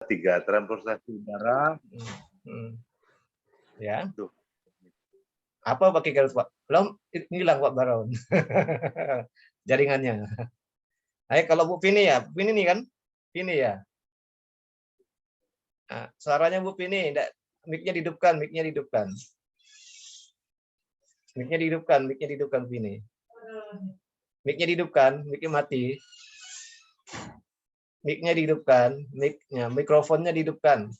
3 transportasi udara. Ya. Tuh. Apa pakai garis Pak? Belum hilang Pak Baron. Jaringannya. Ayo kalau Bu Vini ya, Bu Vini nih kan? Vini ya. Nah, suaranya Bu Vini, mic-nya dihidupkan, mic-nya dihidupkan. Mic-nya dihidupkan, mic-nya dihidupkan Vini. Mic-nya dihidupkan, mic-nya mati. Mic-nya dihidupkan, mic-nya, mikrofonnya dihidupkan.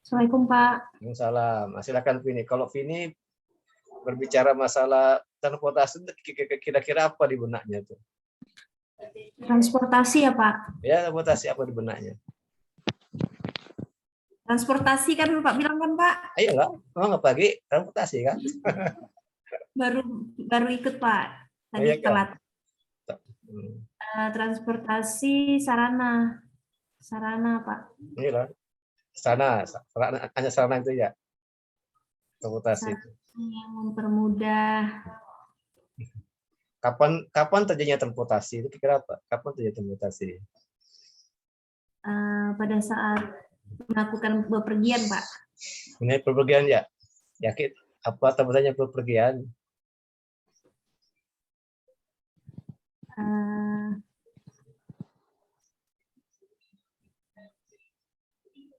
Assalamualaikum Pak. Waalaikumsalam. Silakan Vini. Kalau Vini berbicara masalah transportasi, kira-kira apa di benaknya tuh? Transportasi ya Pak? Ya, transportasi apa di benaknya? Transportasi kan Pak bilang kan Pak? Ayo lah, nggak pagi transportasi kan? Baru ikut Pak. Tadi Iya, kan? telat. Transportasi sarana Pak. Iya lah. Sarana, hanya sarana itu ya. Transportasi. Yang mempermudah. Kapan terjadinya transportasi? Itu kira apa? Kapan terjadi transportasi? Pada saat melakukan bepergian, Pak. Ini bepergian ya? Yakin? Apa tebasannya bepergian?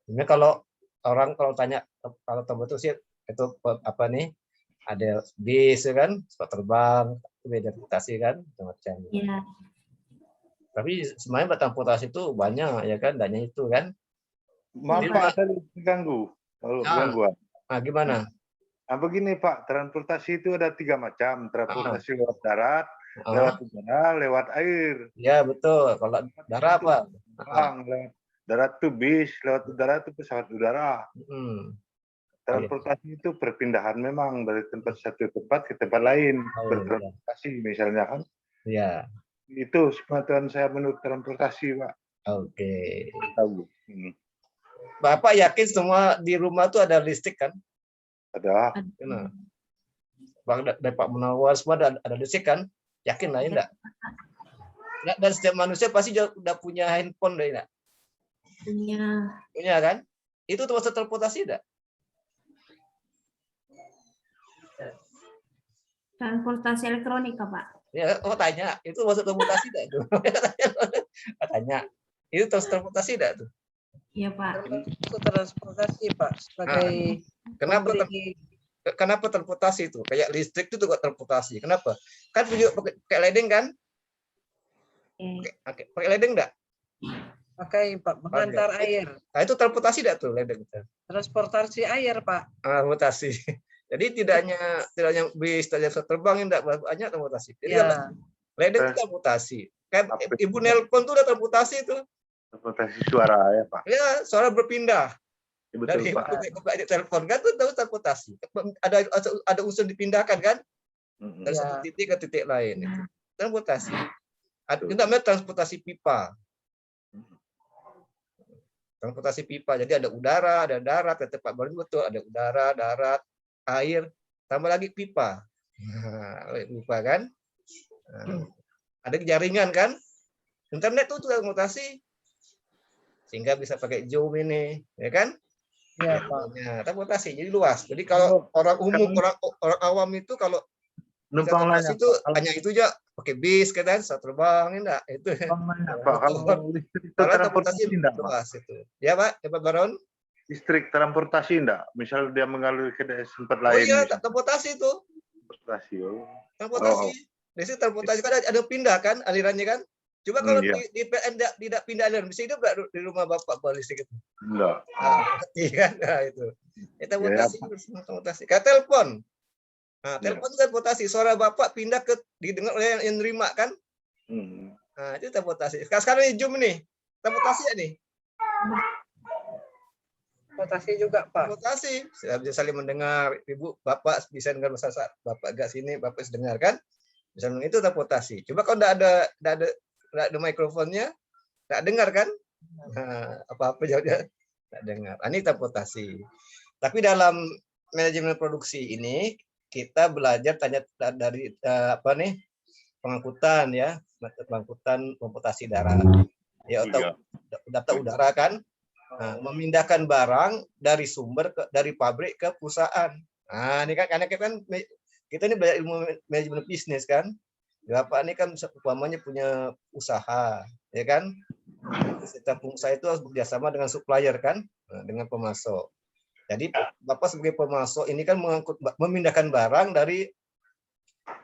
Ini kalau tanya kalau transportasi itu apa nih? Ada bis kan, pesawat terbang, beda transportasi kan, macam. Iya. Tapi sebenarnya transportasi itu banyak ya kan, dananya itu kan. Maaf Pak, tadi terganggu. Kalau gangguan. Gimana? Nah, begini Pak, transportasi itu ada 3 macam. Transportasi lewat darat, lewat udara, lewat air. Ya betul. Kalau darat apa? Lewat darat itu bis, lewat udara itu pesawat udara. Transportasi itu perpindahan memang dari tempat satu tempat ke tempat lain. Bertransportasi misalnya kan. Iya. Itu sepengetahuan saya menurut transportasi Pak. Oke. Tahu. Bapak yakin semua di rumah tuh ada listrik kan? Ada. Nah. Bang dari Pak Munawar semua ada listrik kan? Yakin lah ya enggak? Dan setiap manusia pasti udah punya handphone deh enggak? Punya kan? Itu termasuk transportasi enggak? Transportasi elektronika, Pak. Ya, tanya, itu masuk transportasi enggak tuh? Tanya. Itu transportasi enggak tuh? Iya, Pak. Itu transportasi, Pak, sebagai Kenapa transportasi itu? Kayak listrik itu juga transportasi. Kenapa? Kan video pakai ledeng kan? Pakai ledeng enggak? Pakai, Pak, mengantar air. Nah, itu transportasi enggak tuh ledeng? Transportasi air, Pak. Transportasi. Jadi tidak hanya bis, tidak hanya terbang, enggak banyak transportasi. Jadi ledeng itu transportasi. Kayak ibu nelpon tuh udah transportasi itu. Transportasi suara ya Pak. Ya, suara berpindah. Betul, dari Pak. telepon kan itu transportasi. Ada unsur dipindahkan kan? Dari satu titik ke titik lain itu. Transportasi. Ada namanya transportasi pipa. Transportasi pipa. Jadi ada udara, ada darat, kata Pak Baron betul, ada udara, darat, air, tambah lagi pipa. Pipa kan? Ada jaringan kan? Internet itu transportasi. Sehingga bisa pakai Zoom ini, ya kan? Iya, Pak. Transportasi jadi luas. Jadi kalau orang umum, orang awam itu kalau numpang transportasi itu hanya itu aja, pakai bis kan, terbang enggak itu. Pak, kalau listrik itu transportasi enggak, luas itu. Ya, Pak, Pak Baron. Listrik transportasi enggak? Misal dia mengaliri ke tempat lain. Oh iya, transportasi itu. Transportasi. Transportasi. Listrik transportasi kan ada pindah kan alirannya kan? Coba kalau di PN tidak pindah aliran, bisa hidup nggak di rumah Bapak kalau listrik itu? Enggak. Iya kan? Nah, itu. Transportasi. Kayak telepon. Nah, telepon itu transportasi. Suara Bapak pindah ke didengar oleh yang nerima kan? Nah, itu transportasi. Sekarang ini Zoom nih. Transportasi ya nih? Transportasi juga, Pak. Transportasi. Bisa saling mendengar. Ibu, Bapak bisa dengar bahasa Bapak agak sini, Bapak bisa dengar kan? Bisa itu transportasi. Coba kalau enggak ada mikrofonnya, nggak dengar kan? Apa-apa jawabnya nggak dengar. Ini transportasi. Tapi dalam manajemen produksi ini kita belajar dari pengangkutan ya, pengangkutan transportasi darat. ya atau data udara kan. Nah, memindahkan barang dari sumber dari pabrik ke perusahaan. Nah, ini kan karena kita ini belajar ilmu manajemen bisnis kan. Bapak ini kan umpamanya punya usaha, ya kan? Setiap pengusaha itu harus bekerjasama dengan supplier kan, dengan pemasok. Jadi Bapak sebagai pemasok ini kan memindahkan barang dari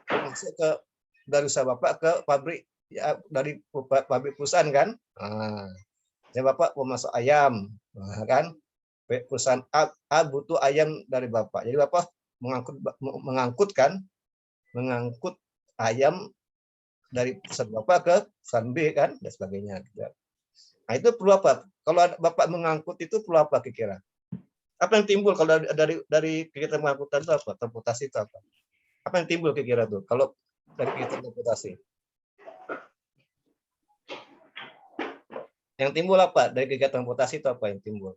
pemasok dari usaha Bapak ke pabrik, ya, dari pabrik perusahaan kan. Nah, Bapak pemasok ayam, kan? Perusahaan A butuh ayam dari Bapak. Jadi Bapak mengangkut ayam dari perusahaan Bapak ke perusahaan B kan, dan sebagainya. Nah, itu perlu apa? Kalau Bapak mengangkut itu perlu apa kira-kira? Apa yang timbul kalau dari kegiatan pengangkutan itu apa? Transportasi itu apa? Apa yang timbul kira-kira tuh kalau dari kegiatan transportasi? Yang timbul apa? Dari kegiatan transportasi itu apa yang timbul?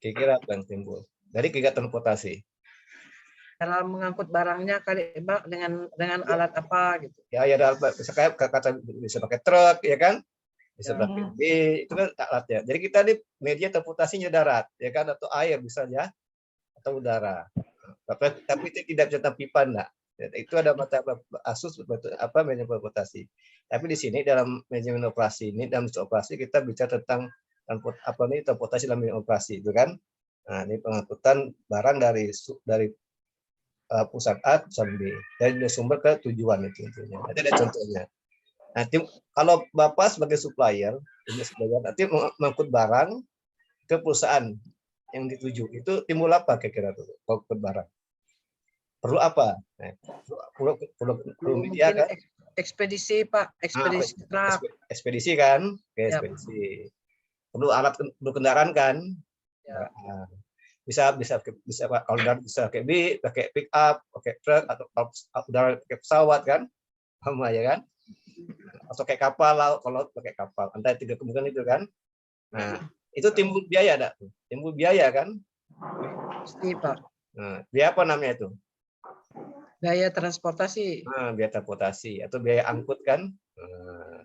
Kira-kira apa yang timbul? Dari kegiatan transportasi. Dalam mengangkut barangnya kali Pak dengan alat apa gitu. Ya ada alat, bisa pakai truk ya kan? Bisa pakai B, itu kan alatnya. Jadi kita di media transportasinya darat ya kan, atau air misalnya, atau udara. Tapi itu tidak bisa tanpa pipa enggak. Itu ada mata asus apa manajemen transportasi. Tapi di sini dalam manajemen operasi ini, dalam operasi kita bicara tentang transportasi dalam operasi itu kan. Nah, ini pengangkutan barang dari pusat A pusat B, dari sumber ke tujuan itu intinya. Nanti ada contohnya. Nanti kalau Bapak sebagai supplier nanti mengangkut barang ke perusahaan yang dituju, itu timbul apa kira-kira tuh mengangkut barang? Perlu apa? Nah, perlu media kan? Ekspedisi Pak, ekspedisi truk. Ekspedisi kan? Oke, ekspedisi. Perlu alat, perlu kendaraan kan? Ya. Nah, bisa kalau udara bisa pakai pick up, pakai truk, atau udara pakai pesawat kan? Sama ya kan? Atau kayak kapal laut, kalau pakai kapal. Antara tiga kemungkinan itu kan? Nah, itu timbul biaya enggak? Timbul biaya kan? Pasti Pak. Nah, biaya apa namanya itu? Biaya transportasi. Nah, biaya transportasi atau biaya angkut kan? Nah,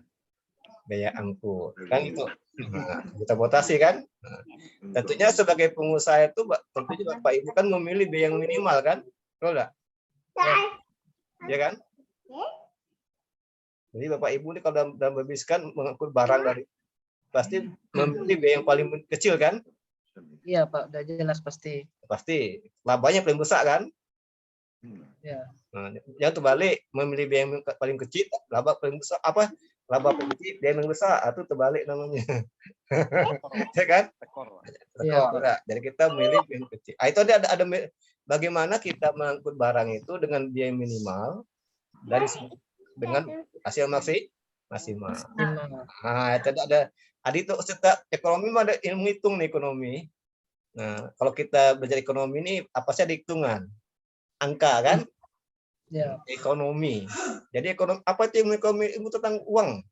biaya angkut kan itu. Nah, transportasi kan? Nah, tentunya sebagai pengusaha itu tentunya Bapak Ibu kan memilih biaya yang minimal kan? Betul enggak? Ya kan? Jadi Bapak Ibu ini kalau dalam berbisnis kan mengangkut barang dari pasti memilih biaya yang paling kecil kan? Iya Pak, udah jelas pasti. Pasti labanya paling besar kan? Ya. Nah, yang terbalik memilih biaya yang paling kecil, laba paling besar apa? Laba paling kecil, biaya yang besar, itu terbalik namanya. Ya kan? Rekor. Ya, jadi kita memilih biaya yang kecil. Itu ada bagaimana kita mengangkut barang itu dengan biaya minimal dari dengan hasil maksimal. Nah, itu ada itu setiap ekonomi ada ilmu hitung nih ekonomi. Nah, kalau kita belajar ekonomi ini apa sih ada hitungan? Angka kan? Ya. Ekonomi. Jadi ekonomi apa itu ekonomi? Ilmu tentang uang.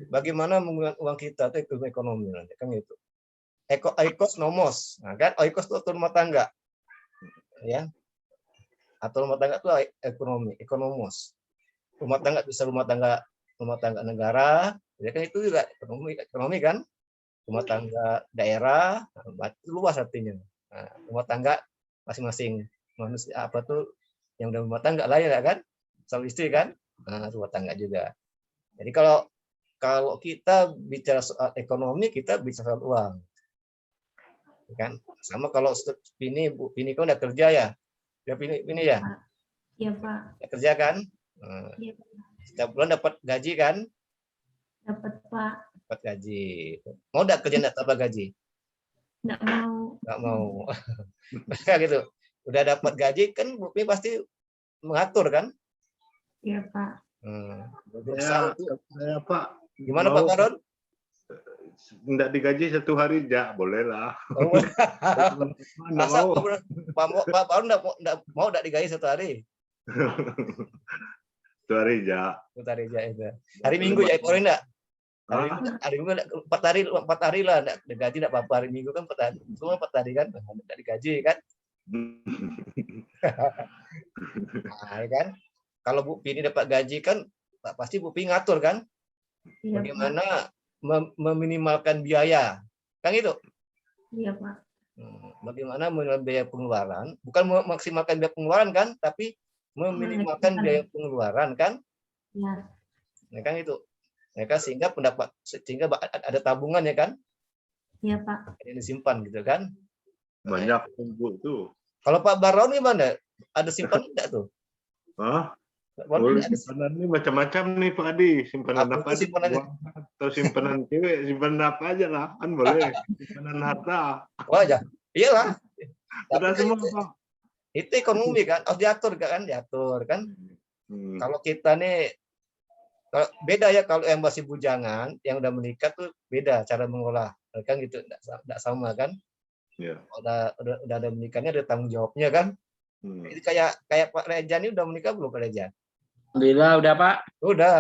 Bagaimana menggunakan uang kita itu ilmu ekonomi nanti kan itu. Oikos nomos. Nah, kan oikos itu rumah tangga. Ya. Atau rumah tangga itu ekonomi, ekonomos. Rumah tangga bisa rumah tangga negara, ya kan itu juga ekonomi kan? Rumah tangga daerah, luas artinya. Nah, rumah tangga masing-masing manusia apa tuh yang udah rumah tangga lah ya kan, suami istri kan, nah, rumah tangga juga. Jadi kalau kita bicara soal ekonomi, kita bicara soal uang, kan? Sama kalau Bu Pini kan udah kerja ya, udah Pini ya? Iya Pak. Udah kerja kan? Nah, iya, setiap bulan dapat gaji kan? Dapat Pak. Dapat gaji. Mau nggak kerja nggak dapat gaji? Nggak mau. Nggak mau. Gitu. Udah dapat gaji kan Bu Pini pasti mengatur kan? Iya Pak. Ya Pak. Gimana Pak Karun? Nggak digaji 1 hari ya boleh lah. Masa Pak Karun nggak mau digaji 1 hari? 1 hari ya. 1 hari ya itu. Hari Minggu ya boleh nggak? Hari Minggu 4 hari lah nggak digaji nggak apa-apa. Hari Minggu kan 4 hari. Semua 4 hari kan nggak digaji kan? Nah, kan? Kalau Bu Pini dapat gaji kan pasti Bu Pini ngatur kan? Iya, Pak. Bagaimana meminimalkan biaya, kan itu. Iya, Pak. Bagaimana meminimalkan biaya pengeluaran, bukan memaksimalkan biaya pengeluaran kan, tapi meminimalkan biaya pengeluaran kan. Ya. Ya kan itu. Ya kan, sehingga ada tabungan ya kan. Iya, Pak. Ini disimpan gitu kan. Banyak kumpul tuh. Kalau Pak Baron gimana? Ada simpan enggak tuh? Hah? Boleh Boleh simpanan ini macam-macam nih Pak Adi. Simpanan Apa apa itu aja? simpanan? Uang atau simpanan cewek, simpanan apa aja lah. Kan boleh. Simpanan harta. Wah, ya. Iyalah. Udah Tapi semua, itu, Pak. itu ekonomi kan, harus diatur kan. Kalau kita nih, kalau beda ya, kalau yang masih bujangan, yang udah menikah tuh beda cara mengolah, kan gitu, enggak sama kan. Ya. Udah ada menikahnya, ada tanggung jawabnya kan. Ini kayak Pak Reja ini udah menikah belum Pak Reja? Alhamdulillah udah Pak. Udah.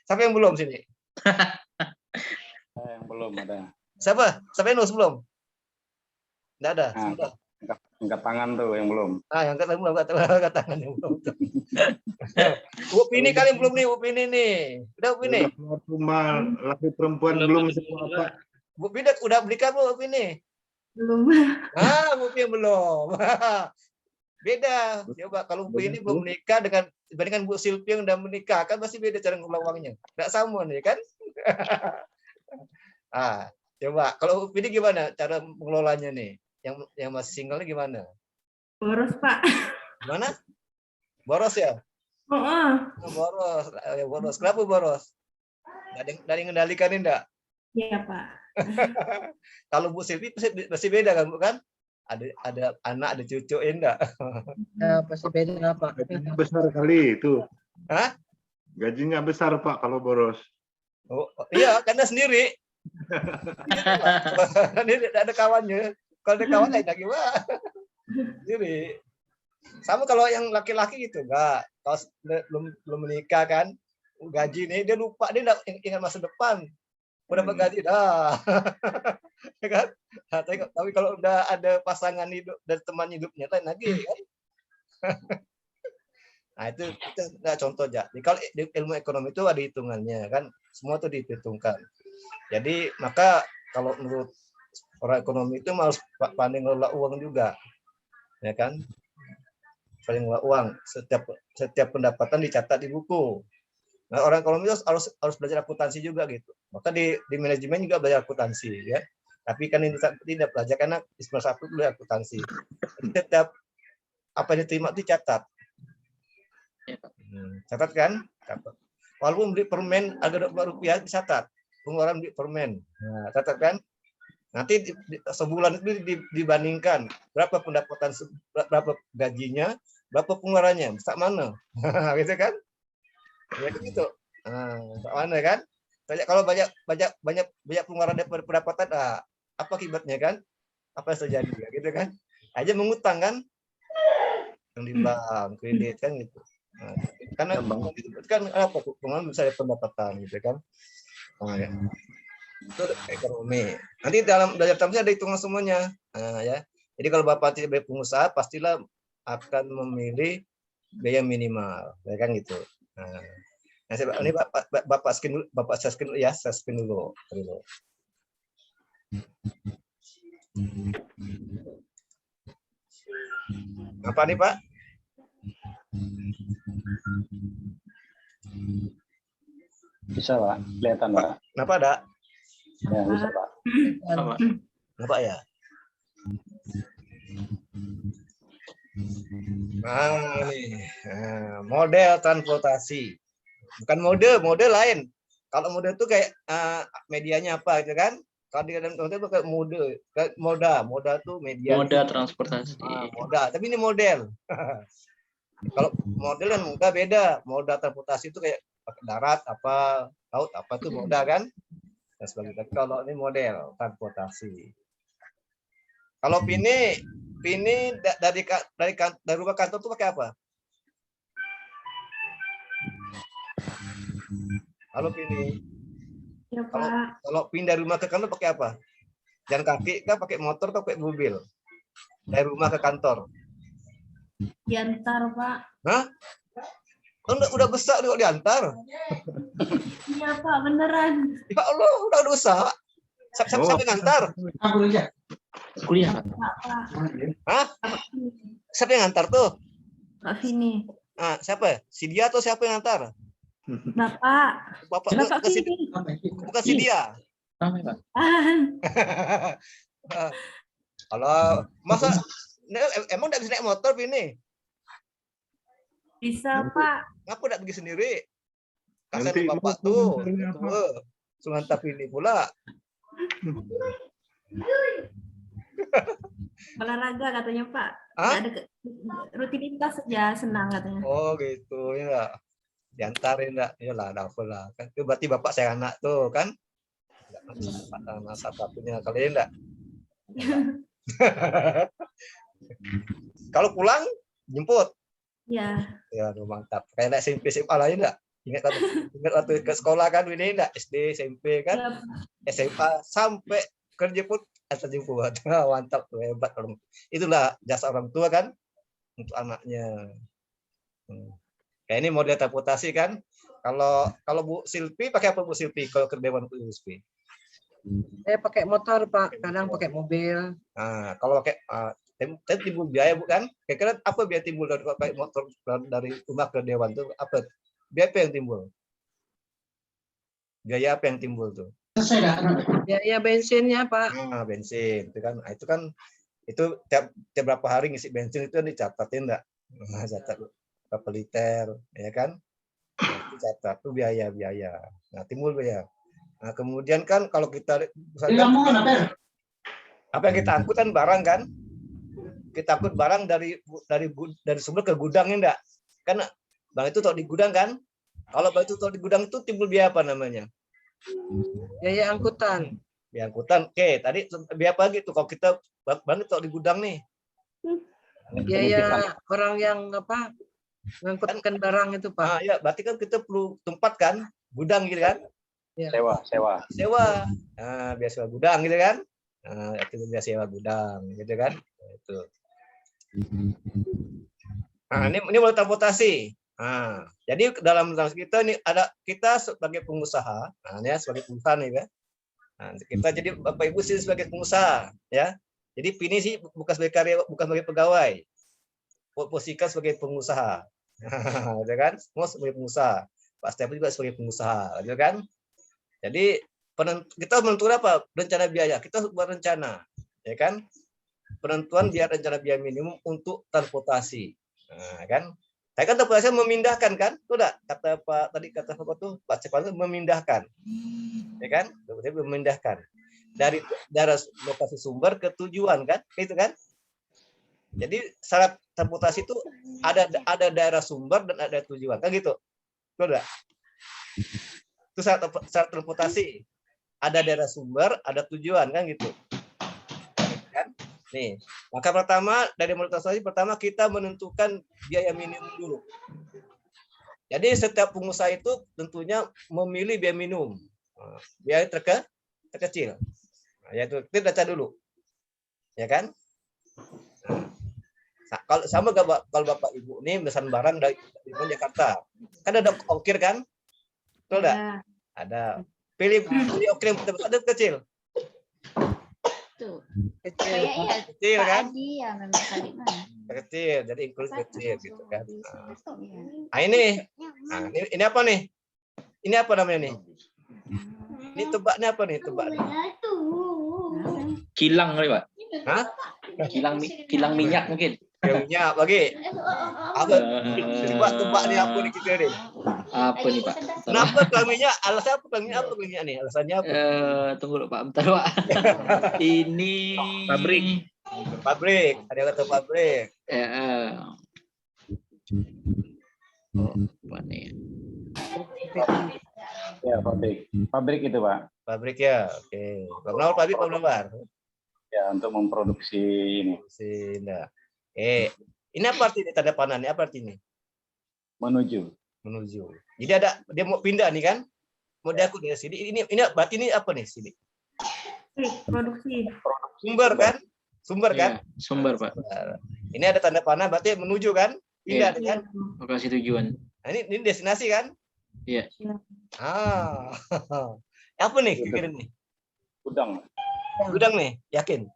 Siapa yang belum sini? Yang belum ada. Siapa yang belum? Enggak ada. Nah, angkat tangan tuh yang belum. Yang angkat tangan yang belum. Bu Pini kali belum nih, Bu Pini nih. Udah Bu Pini. Rumah laki perempuan belum semua Pak. Bu Pini udah belikan Bu Pini? Belum. Bu Pini belum. Beda. Coba kalau Bu Pini belum menikah dibandingkan Bu Silvi yang udah menikah, kan pasti beda cara ngelola uangnya. Enggak sama nih kan? Coba kalau Bu Pini gimana cara mengelolanya nih? Yang masih single gimana? Boros, Pak. Gimana? Boros ya? Boros. Ya, boros. Kenapa boros? Dari ngendalikan enggak? Iya, Pak. Kalau Bu Silvi pasti beda kan, Bu kan? Ada anak, ada cucu enggak? Ya, pasti beda Pak. Gajinya besar kali itu. Hah? Gajinya besar Pak kalau boros. Oh, iya, karena sendiri. Ini ada kawannya. Kalau ada kawan lain lagi, Pak. Sendiri. Sama kalau yang laki-laki gitu, enggak. Kalau belum menikah kan, gaji nih dia lupa, dia enggak ingat masa depan. Udah dapat gaji dah. Ya kan? Tapi kalau udah ada pasangan hidup dan teman hidupnya lain lagi kan. Nah, itu contoh aja. Jadi kalau ilmu ekonomi itu ada hitungannya kan, semua itu diperhitungkan. Jadi maka kalau menurut orang ekonomi itu harus pandai ngelola uang juga, ya kan? Pandai ngelola uang. Setiap pendapatan dicatat di buku. Nah, orang ekonomi itu harus belajar akuntansi juga gitu. Maka di manajemen juga belajar akuntansi, ya. Tapi kan ini tidak belajar karena di semester 1 dulu akuntansi. Setiap apa yang diterima itu catat. Catat kan? Catat. Walaupun beli permen harga Rp20 dicatat. Pengeluaran beli permen. Nah, catat kan? Nanti sebulan itu dibandingkan berapa pendapatan, berapa gajinya, berapa pengeluarannya, besar mana, gitu kan? Ya gitu. Besar mana kan? Kalau banyak pengeluaran daripada pendapatan, apa akibatnya kan? Apa yang terjadi, gitu kan? Aja mengutang kan? Yang di bank, kredit kan gitu. Nah, karena itu kan apa? Pengeluaran bisa ada pendapatan, gitu kan? Ya. Itu ekonomi. Nanti dalam belajar tamsil ada hitungan semuanya. Ya. Jadi kalau Bapak sebagai pengusaha pastilah akan memilih biaya minimal, ya kan gitu. Ini Bapak skin dulu ya, saya skin dulu. Apa nih Pak? Bisa Pak, kelihatan Pak. Kenapa ada? Ya, bisa Pak. Kenapa ya? Ini model transportasi. Bukan mode lain. Kalau mode itu kayak medianya apa gitu kan? Kalau di dalam itu kayak moda tuh media. Moda transportasi. Moda, tapi ini model. Kalau model dan moda beda. Moda transportasi itu kayak darat apa, laut apa itu moda kan? Dan sebagainya. Kalau ini model transportasi. Kalau Pini dari rumah kantor tuh pakai apa? Halo Pini. Ya, Pak. Kalau pindah dari rumah ke kantor pakai apa? Jalan kaki kah, pakai motor atau pakai mobil? Dari rumah ke kantor. Diantar, Pak. Hah? Udah besar kok diantar. Iya Pak, beneran. Ya Allah, udah besar. Siapa yang ngantar? Kuliah. Pak. Hah? Siapa yang ngantar tuh? Pak Vini. Ah, siapa? Si dia atau siapa yang ngantar? Bapak. Bapak Bapak bukan si, Vini. bukan si dia. Pak. Kalau masa emang tidak bisa naik motor ini? Bisa Pak. Ngapa tidak pergi sendiri? Kasihan Nanti tuh bapak lupa tuh. motornya, Pak. Tuh. Sungantar ini pula. Olahraga katanya Pak. Hah? Nggak ada rutinitas saja, senang katanya. Oh gitu ya. Diantarin enggak? Iyalah, ada apa lah. Kan itu berarti bapak saya anak tuh kan? Masa satunya kali enggak? Kalau pulang jemput. Ya. Ya, aduh, mantap. Kayak naik SMP SMA lain enggak? Ingat waktu ke sekolah kan ini enggak? SD, SMP kan? Ya, SMA sampai kerja pun asal jemput. Mantap tuh, hebat. Itulah jasa orang tua kan untuk anaknya. Kayak ini model transportasi kan. Kalau Bu Silpi pakai apa Bu Silpi kalau ke Dewan Bu Silpi? Saya pakai motor Pak, kadang pakai mobil. Nah, kalau pakai timbul biaya bukan? Kira-kira apa biaya timbul dari pakai motor dari rumah ke Dewan tuh apa? Biaya apa yang timbul? Biaya apa yang timbul tuh? Biaya bensinnya Pak. Nah, bensin itu kan itu tiap berapa hari ngisi bensin itu kan dicatatin enggak? Nah, catat berapa liter ya kan? Nah, itu catat tuh biaya. Nah, timbul biaya. Nah, kemudian kan kalau kita apa yang kita angkut kan barang kan? Kita angkut barang dari sumber ke gudang enggak? Kan bang itu tahu di gudang kan? Kalau bang itu tahu di gudang itu timbul biaya apa namanya? Biaya angkutan. Biaya angkutan. Oke, tadi biaya apa gitu kalau kita bang itu tahu di gudang nih? Biaya orang yang apa? Ngangkutkan barang itu Pak. Ah ya, berarti kan kita perlu tempat kan? Gudang gitu kan? Sewa. Nah, biasa gudang gitu kan? Nah, itu biasa sewa gudang gitu kan? Itu. Nah, ini mulai transportasi. Nah, jadi dalam kita ini ada kita sebagai pengusaha, nah ya sebagai pengusaha nih ya. Nah, kita jadi Bapak Ibu sih sebagai pengusaha ya. Jadi Pini sih bukan sebagai karyawan, bukan sebagai pegawai. Posisikan sebagai pengusaha. Ya kan? Semua sebagai pengusaha. Pak Stefan juga sebagai pengusaha, gitu kan? Jadi kita menentukan apa? Rencana biaya. Kita buat rencana, ya kan? Penentuan rencana biaya minimum untuk transportasi. Nah, kan? Saya kan transportasi memindahkan kan? Sudah kata Pak tadi kata apa tuh? Pak Stefan memindahkan. Ya kan? Memindahkan dari lokasi sumber ke tujuan kan? Itu kan? Jadi syarat transportasi itu ada daerah sumber dan ada tujuan kan gitu. Betul enggak? Itu syarat transportasi. Ada daerah sumber, ada tujuan kan gitu. Kan? Nih, maka pertama dari transportasi pertama kita menentukan biaya minimum dulu. Jadi setiap pengusaha itu tentunya memilih biaya minimum. Biaya terkecil. Nah, yaitu kita baca dulu. Ya kan? Nah, kalau sama kalau Bapak Ibu nih pesan barang dari Jakarta, kan ada ongkir kan? Betul enggak? ya. Ada. Pilih ongkir yang ada kecil. Tuh. Kecil. Kayaknya Kecil Pak kan? Adi ya memang tadi mana? Kecil, jadi inklusif kecil gitu kan. Ya. Nah, ini apa nih? Ini apa namanya nih? Ini tebaknya apa nih? Tebak nih. Kilang kali Pak. Hah? Kilang minyak mungkin. Minyak bagi. Apa? Tebak nih apa nih kita nih? Apa nih Pak? Kenapa kilang minyak? Alasannya apa kilang minyak? Apa kilang minyak nih? Alasannya apa? Tunggu dulu Pak, bentar Pak. Ini Pabrik. Ada yang kata pabrik. Mana ya? Ya, pabrik itu Pak. Pabrik ya. Oke. Pak pabrik Pak Munawar. Ya, untuk memproduksi ini. Sini. Ini apa artinya tanda panah ini? Apa artinya? Menuju. Jadi dia mau pindah nih kan? Mau diangkut dari sini. Ini berarti ini apa nih sini? Produksi. Sumber kan? Sumber kan? Sumber Pak. Ini ada tanda panah berarti menuju kan? Pindah kan? Lokasi tujuan. Nah, ini destinasi kan? Iya. Ah, apa nih pikirin nih? Gudang. Gudang nih, yakin?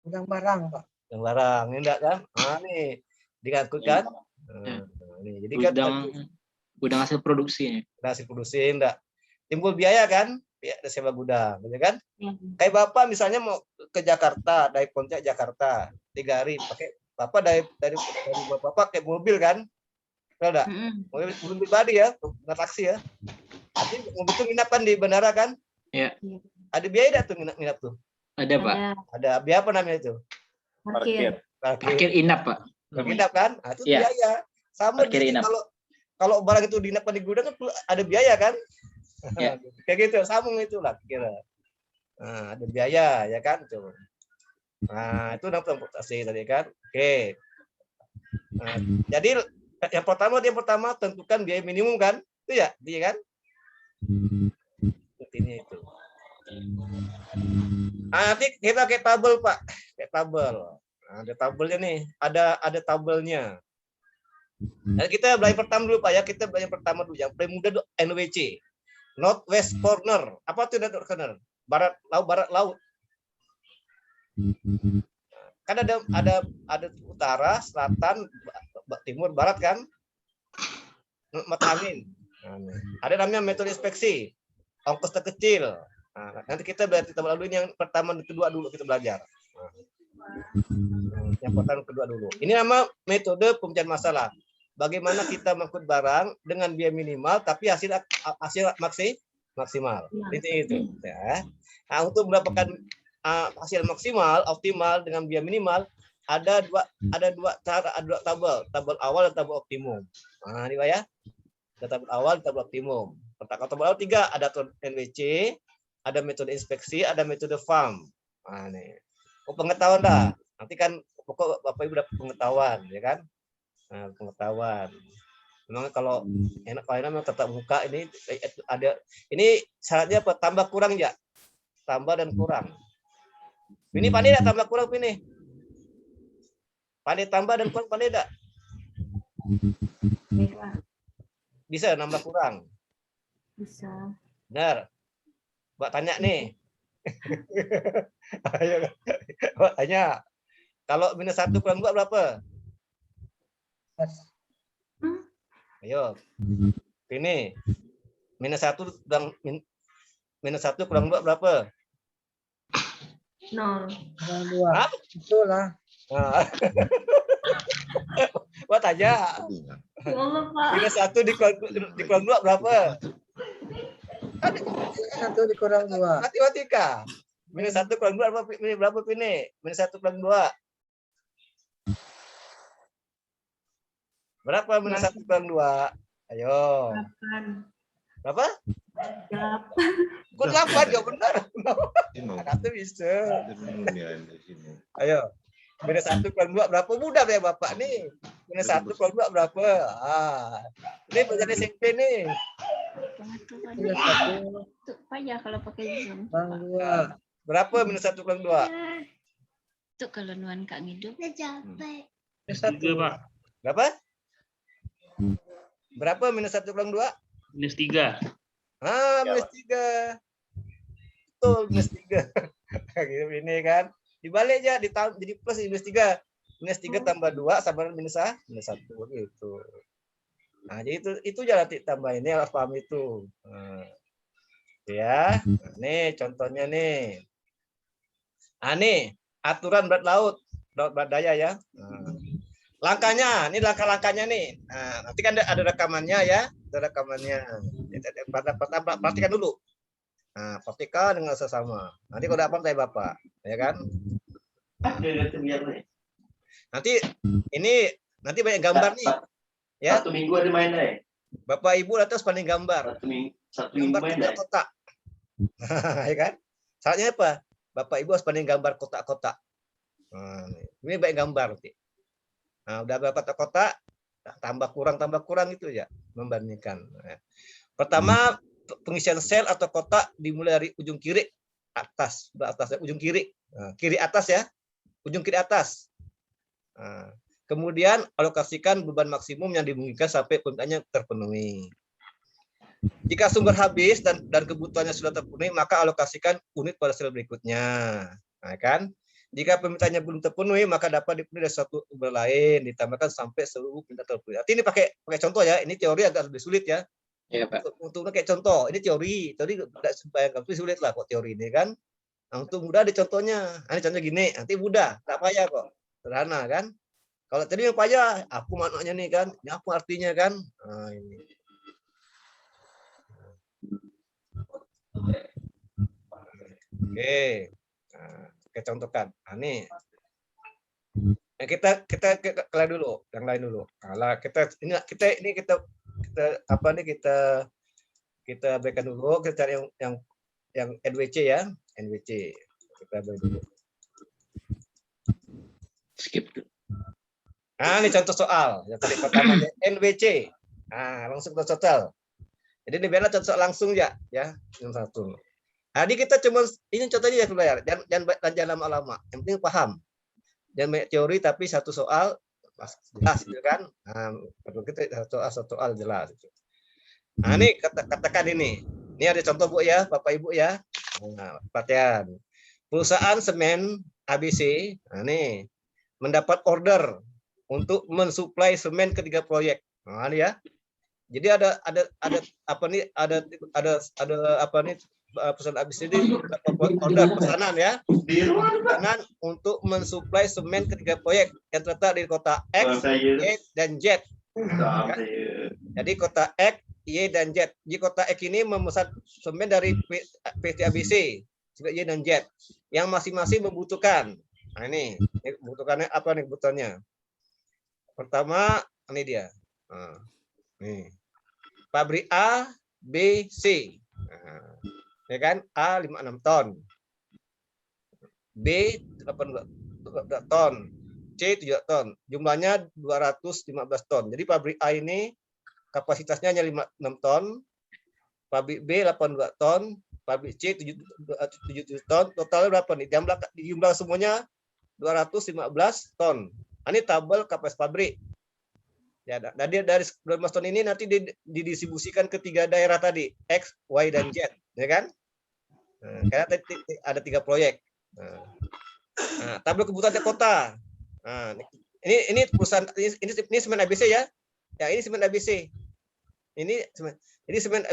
Gudang barang, Pak. Yang barang, ini enggak kan? Ah, nih diangkut kan? Ya. Nih, jadi kan Gudang hasil produksi. hasil produksi enggak timbul biaya kan? Ya, ada sewa gudang, gitu kan? Ya. Kayak Bapak misalnya mau ke Jakarta, dari Pontianak Jakarta, 3 hari, pakai Bapak dari Bapak pakai mobil kan? Tahu enggak? Mobil pribadi ya, bukan taksi ya. Tapi mobil itu nginap kan di bandara kan? Iya. Ada biaya enggak tuh nginap tuh? Ada, Pak. Ada biaya apa namanya itu? Parkir. Parkir inap, Pak. Nginap kan? Nah, itu Iya. biaya. Sama Parkir di sini, inap. kalau barang itu diinapkan di gudang kan ada biaya kan? Iya. Kayak gitu, sambung itulah kira. Nah, ada biaya ya kan tuh. Nah, itu transportasi tadi kan. Oke. Nah, jadi yang pertama tentukan biaya minimum kan? Itu ya, dia kan? Seperti ini itu. Nah, nanti kita kayak tabel, Pak. Kayak tabel. Nah, ada tabelnya nih. Ada tabelnya. Nah, kita belajar pertama dulu, Pak ya. Kita belajar pertama dulu. Yang paling mudah itu NWC. Northwest Corner. Apa itu Northwest Corner? Barat laut. Kan ada utara, selatan, timur, barat kan? Mata angin. Nah, ada namanya metode inspeksi. Ongkos terkecil. Nah, nanti kita belajar lalu ini yang pertama dan kedua dulu kita belajar. Yang pertama dan kedua dulu. Ini nama metode pemecahan masalah. Bagaimana kita mengangkut barang dengan biaya minimal tapi hasil maksimal. Itu ya. Nah, untuk mendapatkan hasil maksimal optimal dengan biaya minimal ada dua cara, ada dua tabel awal dan tabel optimum. Nah, ini Pak ya. Ada tabel awal dan tabel optimum. Tabel awal 3 ada NWC, ada metode inspeksi, ada metode FAM. Nah, nih. Pengetahuan dah. Nanti kan pokok Bapak Ibu dapat pengetahuan, ya kan? Nah, pengetahuan. Memang kalau enak memang tetap muka ini ada. Ini syaratnya apa? Tambah kurang ya? Tambah dan kurang. Ini pandai enggak tambah kurang ini? Pandai tambah dan kurang pandai enggak? Bisa nambah kurang? Bisa. Benar. Buat tanya nih. Ayo, buat tanya. Kalau -1 kurang 2 berapa? Ayo. Ini -1 kurang 2 berapa? 0. Kurang 2. Betul lah. Nah. Buat tanya. Ya Allah, Pak. -1 dikurang 2 berapa? Satu dikurang 2. Matematika. -1 kurang 2 berapa ini? -1 kurang 2. Berapa -1 kurang 2? Ayo. 8. Berapa? 8. Kok 8 ya benar. Kata bisa. Ayo. -1 kurang 2 berapa? Mudah ya Bapak nih. -1 kurang 2 berapa? Ini pelajaran SMP nih. Minus 1 Itu payah kalau pakai Zoom. kurang 2. Berapa -1 kurang 2? Itu kalau nuan Kak ngidup. Minus 1. Pak. Berapa? Berapa -1 kurang 2? -3. -3. Betul, -3. Gitu ini kan. Dibalik aja, jadi plus -3. -3 tambah 2 sama -1 gitu. Nah, jadi itu aja nanti tambah ini harus paham itu. Nah, ya. Nah, nih contohnya nih. Nih, aturan berat laut berat daya ya. Nah, langkahnya, ini langkah-langkahnya nih. Nah, nanti kan ada rekamannya ya, ada rekamannya. Praktikan dulu. Nah, praktikan dengan sesama. Nanti kalau dapat saya Bapak, ya kan? Nanti nanti banyak gambar nih. Ya. 1 minggu ada main deh. Bapak Ibu atas pandai gambar. 1 minggu Gambar main deh. kotak-kotak. Ya kan? Syaratnya apa? Bapak Ibu harus pandai gambar kotak-kotak. Nah, ini banyak gambar nanti. Nah, udah berapa kotak-kotak, tambah kurang itu ya, membandingkan. Nah, pertama pengisian sel atau kotak dimulai dari ujung kiri atas, ujung kiri. Nah, kiri atas ya. Ujung kiri atas. Nah, Kemudian alokasikan beban maksimum yang dimungkinkan sampai permintaannya terpenuhi. Jika sumber habis dan kebutuhannya sudah terpenuhi, maka alokasikan unit pada sel berikutnya. Nah, kan? Jika permintaannya belum terpenuhi, maka dapat dipenuhi dari satu sumber lain, ditambahkan sampai seluruh permintaan terpenuhi. Artinya ini pakai contoh ya. Ini teori agak lebih sulit ya. Iya, Pak. Untuk kayak contoh, ini teori tidak sebayangkan, tapi sulit lah kok teori ini kan. Nah, untuk mudah ada contohnya. Nah, ini contoh gini, nanti mudah, tak payah kok, sederhana kan. Kalau tadi yang payah, apa maknanya nih kan, ini apa artinya kan. Nah, ini. Oke, nah, kita contohkan. Nah, nih. Nah, kita kelar dulu, yang lain dulu. Nah, kita apa nih kita berikan dulu, kita cari yang NWC ya, NWC. Kita beri dulu. Skip. Nah, ini contoh soal. Yang tadi pertamanya NWC. Nah, langsung ke total. Jadi ini biarlah contoh langsung ya, yang satu. Jadi kita cuma ini contohnya ya, belajar. Jangan lama-lama. Yang penting paham. Jangan banyak teori tapi satu soal jelas gitu kan. Nah, perlu kita satu soal jelas. Nah, ini katakan ini. Ini ada contoh Bu ya, Bapak Ibu ya. Nah, perhatian. Perusahaan semen ABC, nah ini mendapat order untuk mensuplai semen ke 3 proyek. Nah, ini ya. Jadi ada apa nih? Ada apa nih? Perusahaan ABC ini order pesanan ya. Pesanan untuk mensuplai semen ke 3 proyek yang terletak di kota X, Y, dan Z. Kan? Jadi kota X, Y, dan Z. Di kota X ini memesan semen dari PT ABC, Y, dan Z, yang masing-masing membutuhkan. Nah, ini membutuhkannya apa nih kebutuhannya? Pertama, ini dia. Nah, nih. Pabrik A, B, C. Nah, ya kan? A 56 ton. B 82 ton. C 7 ton. Jumlahnya 215 ton. Jadi pabrik A ini kapasitasnya hanya 56 ton. Pabrik B 82 ton. Pabrik C 77 ton. Totalnya berapa nih? Jumlah semuanya 215 ton. Ini tabel kapasitas pabrik. Ya, dari 12 ton ini nanti didistribusikan ke 3 daerah tadi, X, Y, dan Z, ya kan? Nah, karena ada 3 proyek. Nah, tabel kebutuhan kota. Nah, ini perusahaan ini semen ABC ya. Ya, ini semen ABC. Ini semen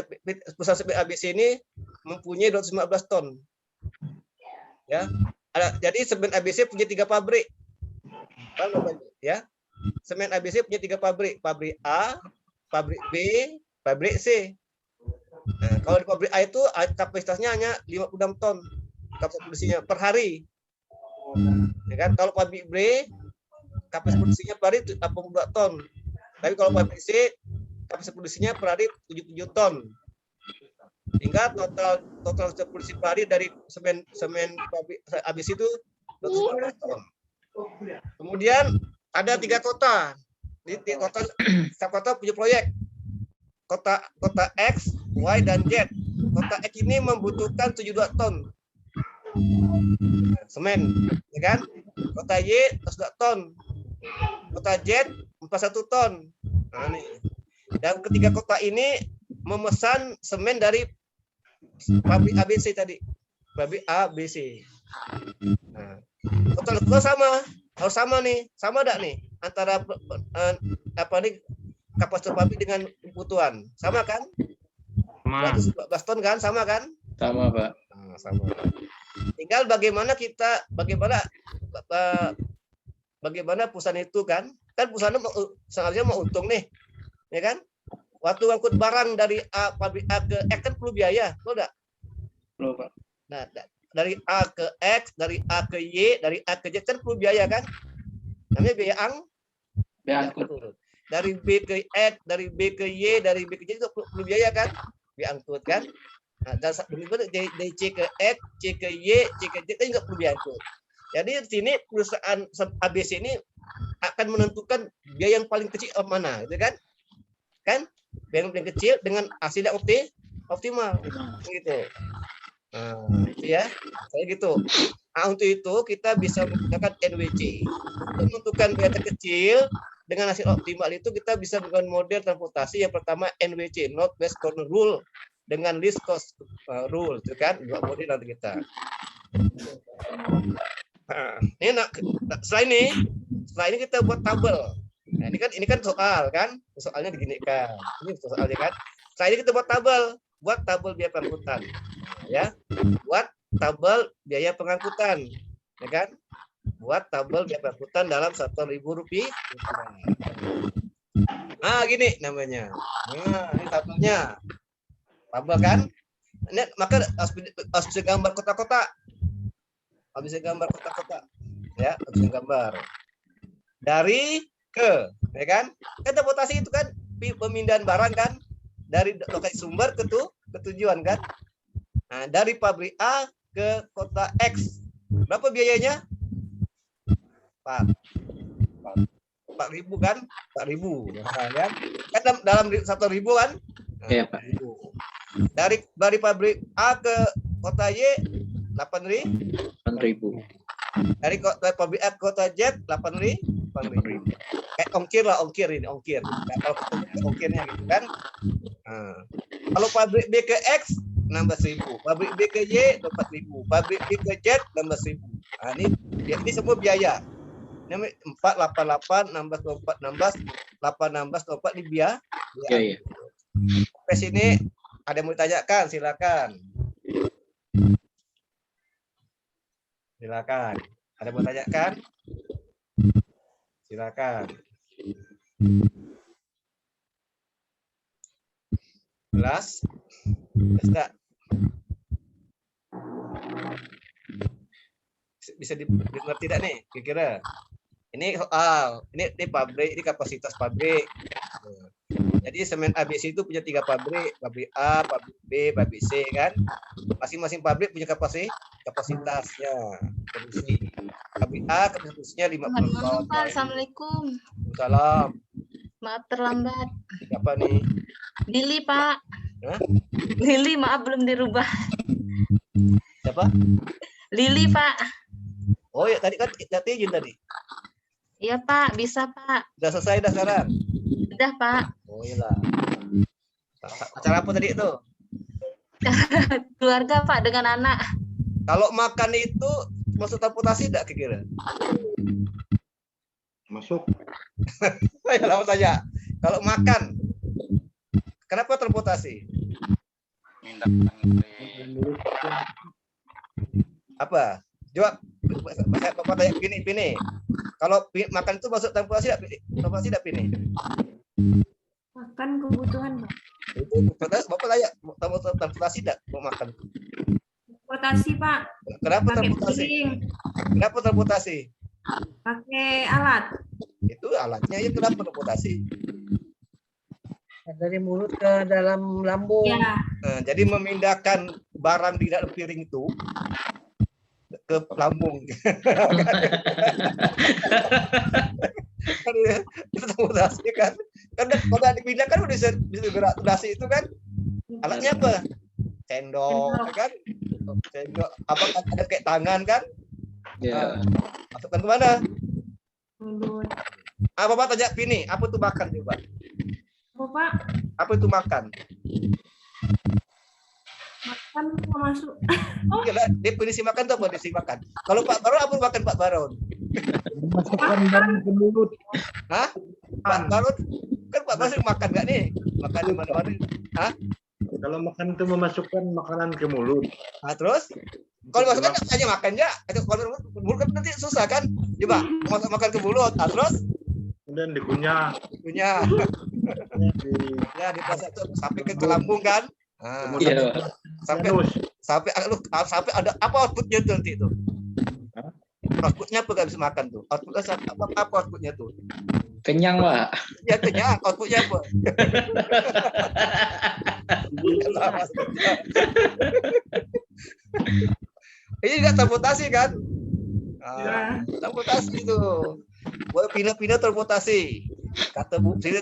perusahaan semen ABC ini mempunyai 215 ton. Ya. Jadi semen ABC punya 3 pabrik. Ya. Semen ABC punya 3 pabrik. Pabrik A, pabrik B, pabrik C. Nah, kalau di pabrik A itu kapasitasnya hanya 56 ton kapasitas produksinya per hari. Ya kan? Kalau pabrik B kapasitas produksinya per hari 82 ton. Tapi kalau pabrik C kapasitas produksinya per hari 77 ton. Hingga total produksi per hari dari semen pabrik ABC itu 215 ton. Kemudian ada 3 kota. Di setiap kota punya proyek. Kota X, Y, dan Z. Kota X ini membutuhkan 72 ton semen, ya kan? Kota Y 42 ton. Kota Z 41 ton. Nah, nih. Dan ketiga kota ini memesan semen dari pabrik ABC tadi. Pabrik ABC. Nah, total sama. Harus sama nih, sama enggak nih antara apa nih kapasitas pabrik dengan kebutuhan, sama kan? 114 ton kan, sama kan? Sama, Pak. Nah, sama. Tinggal bagaimana perusahaan itu kan perusahaan seharusnya mau untung nih, ya kan? Waktu ngangkut barang dari pabrik A ke X kan perlu biaya, betul enggak? Perlu, Pak. Nah, dari A ke X, dari A ke Y, dari A ke Z kan perlu biaya kan? Namanya biaya angkut. Dari B ke X, dari B ke Y, dari B ke Z itu perlu biaya kan? Biaya angkut kan? Nah, dan dari C ke X, C ke Y, C ke Z kan juga perlu biaya angkut. Jadi di sini perusahaan ABC ini akan menentukan biaya yang paling kecil mana, gitu kan? Kan? Biaya yang paling kecil dengan hasil yang optimal, gitu. Itu ya, saya gitu. Nah, untuk itu kita bisa menggunakan NWC. Untuk menentukan biaya terkecil dengan hasil optimal itu kita bisa menggunakan model transportasi yang pertama NWC, Northwest Corner Rule, dengan least cost rule, itu kan dua model nanti kita. Nah, setelah ini kita buat tabel. Nah, ini kan soal kan, soalnya diginikan. Ini soalnya kan. Setelah ini kita buat tabel biaya pengangkutan, ya. Buat tabel biaya pengangkutan, ya kan? Buat tabel biaya pengangkutan dalam Rp1.000. Nah, gini namanya. Nah, ini tabelnya. Tabel kan? Ini maka harus bisa gambar kotak-kotak. Harus bisa gambar kotak-kotak. Ya, harus bisa gambar. Dari ke, ya kan? Kan transportasi itu kan pemindahan barang kan? Dari lokasi sumber ke tujuan kan? Nah, dari pabrik A ke kota X. Berapa biayanya? 4.000 kan? 4.000. Nah, kan? Kan dalam 1.000 kan? Nah, Iya, Pak. 4.000. Dari pabrik A ke kota Y 8.000. 8.000. Dari pabrik A ke kota Z 8.000. Kayak ongkir ini. Nah, kalau ongkirnya gitu kan. Nah, kalau pabrik B ke X 16.000, pabrik B ke Y 4.000, pabrik B ke Z 16.000. Nah, ini semua biaya. Ini 488 16 816 di biaya. Iya. Sampai sini ada yang mau ditanyakan, silakan. Silakan. Ada yang mau tanyakan? Silakan. Jelas? Jelas bisa didengar tidak nih kira-kira? Ini soal, ini pabrik, ini kapasitas pabrik. Jadi semen ABC itu punya 3 pabrik A, pabrik B, pabrik C kan. Masing-masing pabrik punya kapasitasnya. Produksi. Pabrik A kapasitasnya 50 ton. Pak, Assalamualaikum. Salam. Maaf terlambat. Siapa nih? Lili, Pak. Hah? Lili, maaf belum dirubah. Siapa? Lili, Pak. Oh ya, tadi kan izin tadi. Iya, Pak. Bisa, Pak. Udah selesai dah sekarang. Udah, Pak. Oh iyalah. Acara apa tadi itu? Keluarga, Pak, dengan anak. Kalau makan itu masuk transportasi enggak kira-kira? Masuk. Saya langsung tanya. Kalau makan, kenapa transportasi? Apa? Jawab. Bapak tanya Pini. Kalau makan itu masuk transportasi enggak Pini? Makan kebutuhan, Pak. Itu Bapak tanya transportasi enggak mau makan? Transportasi, Pak. Kenapa Pakai transportasi? piring, Kenapa transportasi? pakai alat. Itu alatnya ya, kenapa transportasi? Dari mulut ke dalam lambung. Ya, Nah, jadi memindahkan barang di dalam piring itu ke lambung. Itu transportasi kan. Karena kalau dipindahkan bisa gerak transportasi itu kan. Alatnya apa? Sendok, kan? Sendok. Apa kan ada kayak tangan kan? Ya. Masukkan ke mana? mulut. Apa Bapak tanya Pini, apa itu makan coba? Oh, Pak, Apa itu makan? makan mau masuk. Iya, definisi makan itu apa definisi makan? Kalau Pak Baron apa makan Pak Baron? Masukkan dalam ke mulut. Hah? Pak Baron kan Pak Baron makan nggak nih? Makan di mana-mana. Hah? Kalau makan itu memasukkan makanan ke mulut. Nah, terus kalau masukkan hanya makan ya, itu kalau mulut kan nanti susah kan? Coba makan ke mulut, nah, terus Kemudian dikunyah. punya ya di proses itu sampai ke lambung kan? Nah, Iya. sampai sampai ada apa outputnya tuh nanti itu? Outputnya apa nggak bisa makan tuh? Outputnya apa outputnya tuh? Kenyang, Pak. Ya kenyang, outputnya apa? Ini juga transportasi kan? Ya. Transportasi itu. Buat pindah-pindah transportasi. Kata Bu Sri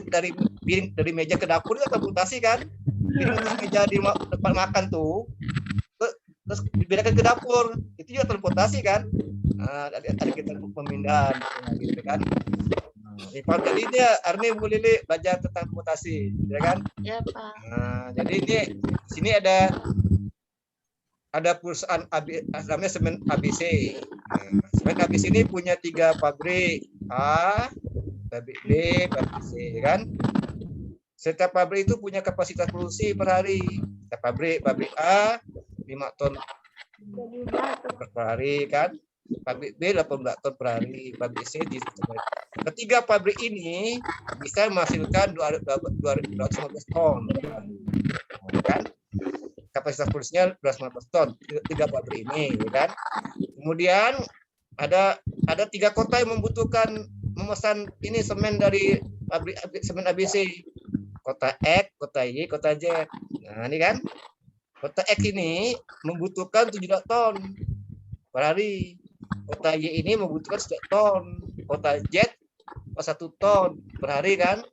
dari meja ke dapur itu transportasi kan? Pindah meja di tempat makan tuh. terus dipindahkan ke dapur, itu juga transportasi kan. Ada kita pemindahan gitu kan. Jadi dia Arni Bu Lili belajar tentang transportasi, ya kan? Ya Pak. Jadi ini sini ada perusahaan namanya Semen ABC. Semen ABC ini punya 3 pabrik, A, pabrik B, pabrik C, kan? Setiap pabrik itu punya kapasitas produksi per hari. Setiap pabrik A 5 ton per hari, kan? Pabrik B 18 ton per hari, pabrik C di ketiga pabrik ini bisa menghasilkan 215 ton, kan? Kapasitas produksinya 215 ton, 3 pabrik ini, kan? Kemudian ada 3 kota yang membutuhkan memesan ini semen dari pabrik semen ABC. Kota X, kota Y, kota Z. Nah, ini kan. Kota X ini membutuhkan 7 ton per hari. Kota Y ini membutuhkan 1 ton. Kota Z 1 ton per hari, kan.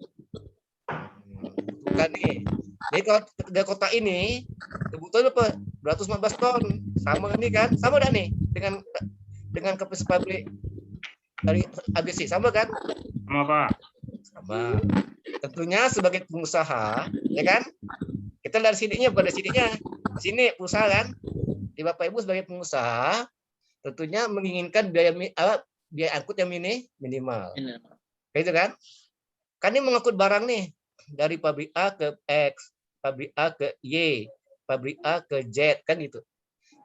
Bukan nih. Jadi kalau 3 kota ini kebutuhan apa? 215 ton. Sama ini kan? Sama enggak nih dengan kapasitas pabrik dari ABC, sama kan? Sama Pak. Sama. Tentunya sebagai pengusaha, ya kan? Kita dari sininya pada sininya. Sini pengusaha kan? Di Bapak Ibu sebagai pengusaha, tentunya menginginkan biaya angkut yang minimal. Gitu kan? Kan ini mengangkut barang nih dari pabrik A ke X, pabrik A ke Y, pabrik A ke Z, kan gitu.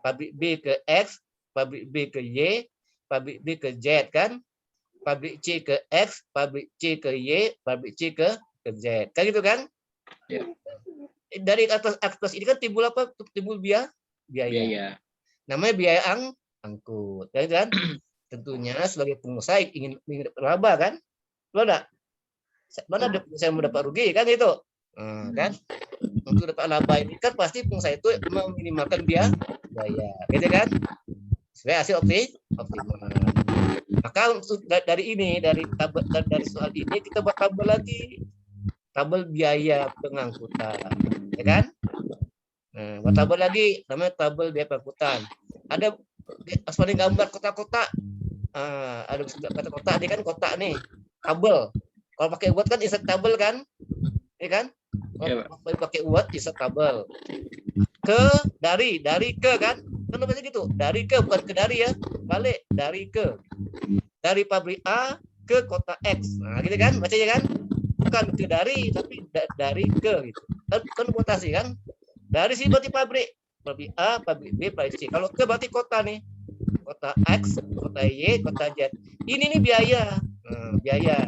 Pabrik B ke X, pabrik B ke Y, pabrik B ke Z, kan? Pabrik C ke X, pabrik C ke Y, pabrik C ke Z, kan gitu kan? Ya. Dari atas ini kan timbul apa? Timbul biaya. Namanya biaya angkut, kan? Tentunya sebagai pengusaha ingin laba, kan? Lo enggak? Mana saya mau dapat rugi, kan gitu? Kan? Untuk dapat laba ini kan pasti pengusaha itu meminimalkan biaya, gitu kan? Supaya hasil optimal. Maka dari soal ini kita buat tabel lagi, tabel biaya pengangkutan, ya kan? Nah, buat tabel lagi, namanya tabel biaya pengangkutan. Ada paling gambar kota-kota, ada kota-kota, ini kan kota nih, tabel. Kalau pakai Word kan insert tabel kan, ya kan? Kalau pakai Word insert tabel. Dari ke kan? Kan namanya gitu, dari ke, bukan ke dari ya, balik dari ke. Dari pabrik A ke kota X, nah gitu kan, bacanya kan, bukan ke dari, tapi dari ke gitu. Kan mutasi kan, dari sini berarti pabrik A, pabrik B, pabrik C. Kalau ke berarti kota nih, kota X, kota Y, kota Z. Ini nih biaya, biaya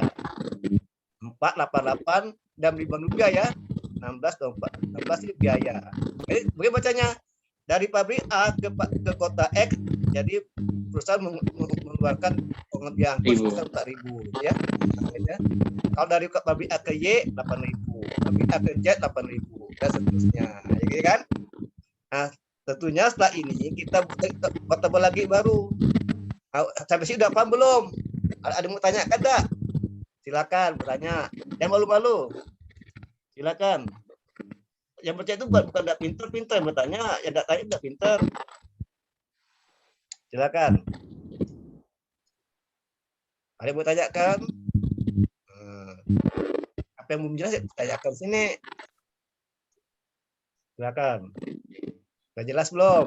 488 dan ribuan rupiah ya, 16 ini biaya. Jadi bagaimana bacanya? Dari pabrik A ke kota X, jadi perusahaan mengeluarkan biaya angkut 4.000 ya. Kalau dari pabrik A ke Y 8.000, pabrik A ke Z 8.000 dan seterusnya, ya gitu kan? Nah, tentunya setelah ini kita buat tabel lagi baru. Sampai sini udah paham belum? Ada yang mau tanya kan enggak? Silakan bertanya. Jangan malu-malu. Silakan. Yang percaya itu bukan enggak pinter-pinter yang bertanya, yang enggak tanya enggak pinter. Silakan. Ada yang mau tanyakan? Apa yang belum jelas ya tanyakan sini. Silakan. Sudah jelas belum?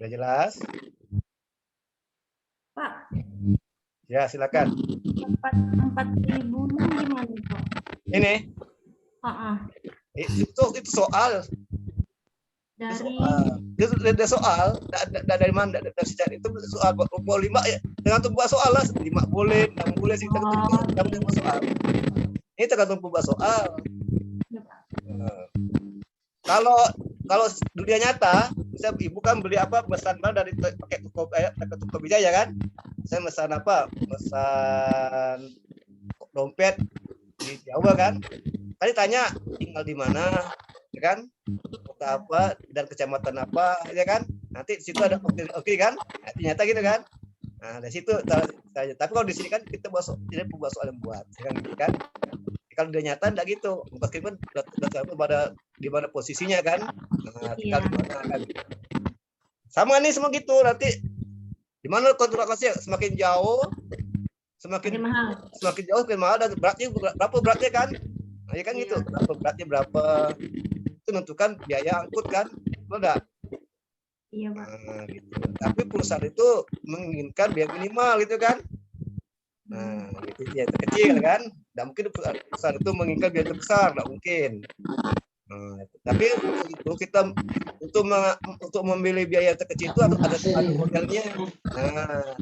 Sudah jelas? Pak, Ya, silakan. 4.000 gimana Pak? Ini. Itu soal. Dari soal. Dari mana? Dari sejarah itu soal 25 ya. Tergantung buat soal lah. 5 boleh, 6 boleh sih. Tergantung soal. Ini tergantung buat soal. Kalau dunia nyata, bisa ibu kan beli apa, pesan barang dari pakai Tokopedia ya kan? Saya pesan apa? Pesan dompet di Jawa kan? Tadi tanya tinggal di mana, ya kan? Kota apa dan kecamatan apa, ya kan? Nanti di situ ada oke kan? Nyata gitu kan? Nah dari situ tanya. Tapi kalau di sini kan kita buat soal yang buat, ya kan? Kalau dia nyata enggak gitu. Meskipun pada di mana posisinya kan. Nah, tinggal di mana kan. Sama nih semua gitu. Nanti di mana konsentrasinya semakin jauh Makin mahal. semakin jauh semakin mahal dan berapa beratnya kan? Nah, ya kan gitu. Berapa beratnya berapa itu menentukan biaya angkut kan? Betul enggak? Iya, Pak. Nah, gitu. Tapi perusahaan itu menginginkan biaya minimal gitu kan? Nah, itu biaya terkecil kan? Tidak mungkin perusahaan itu menginginkan biaya terbesar, tidak mungkin. Nah, tapi itu kita untuk memilih biaya terkecil itu ada modelnya. Nah,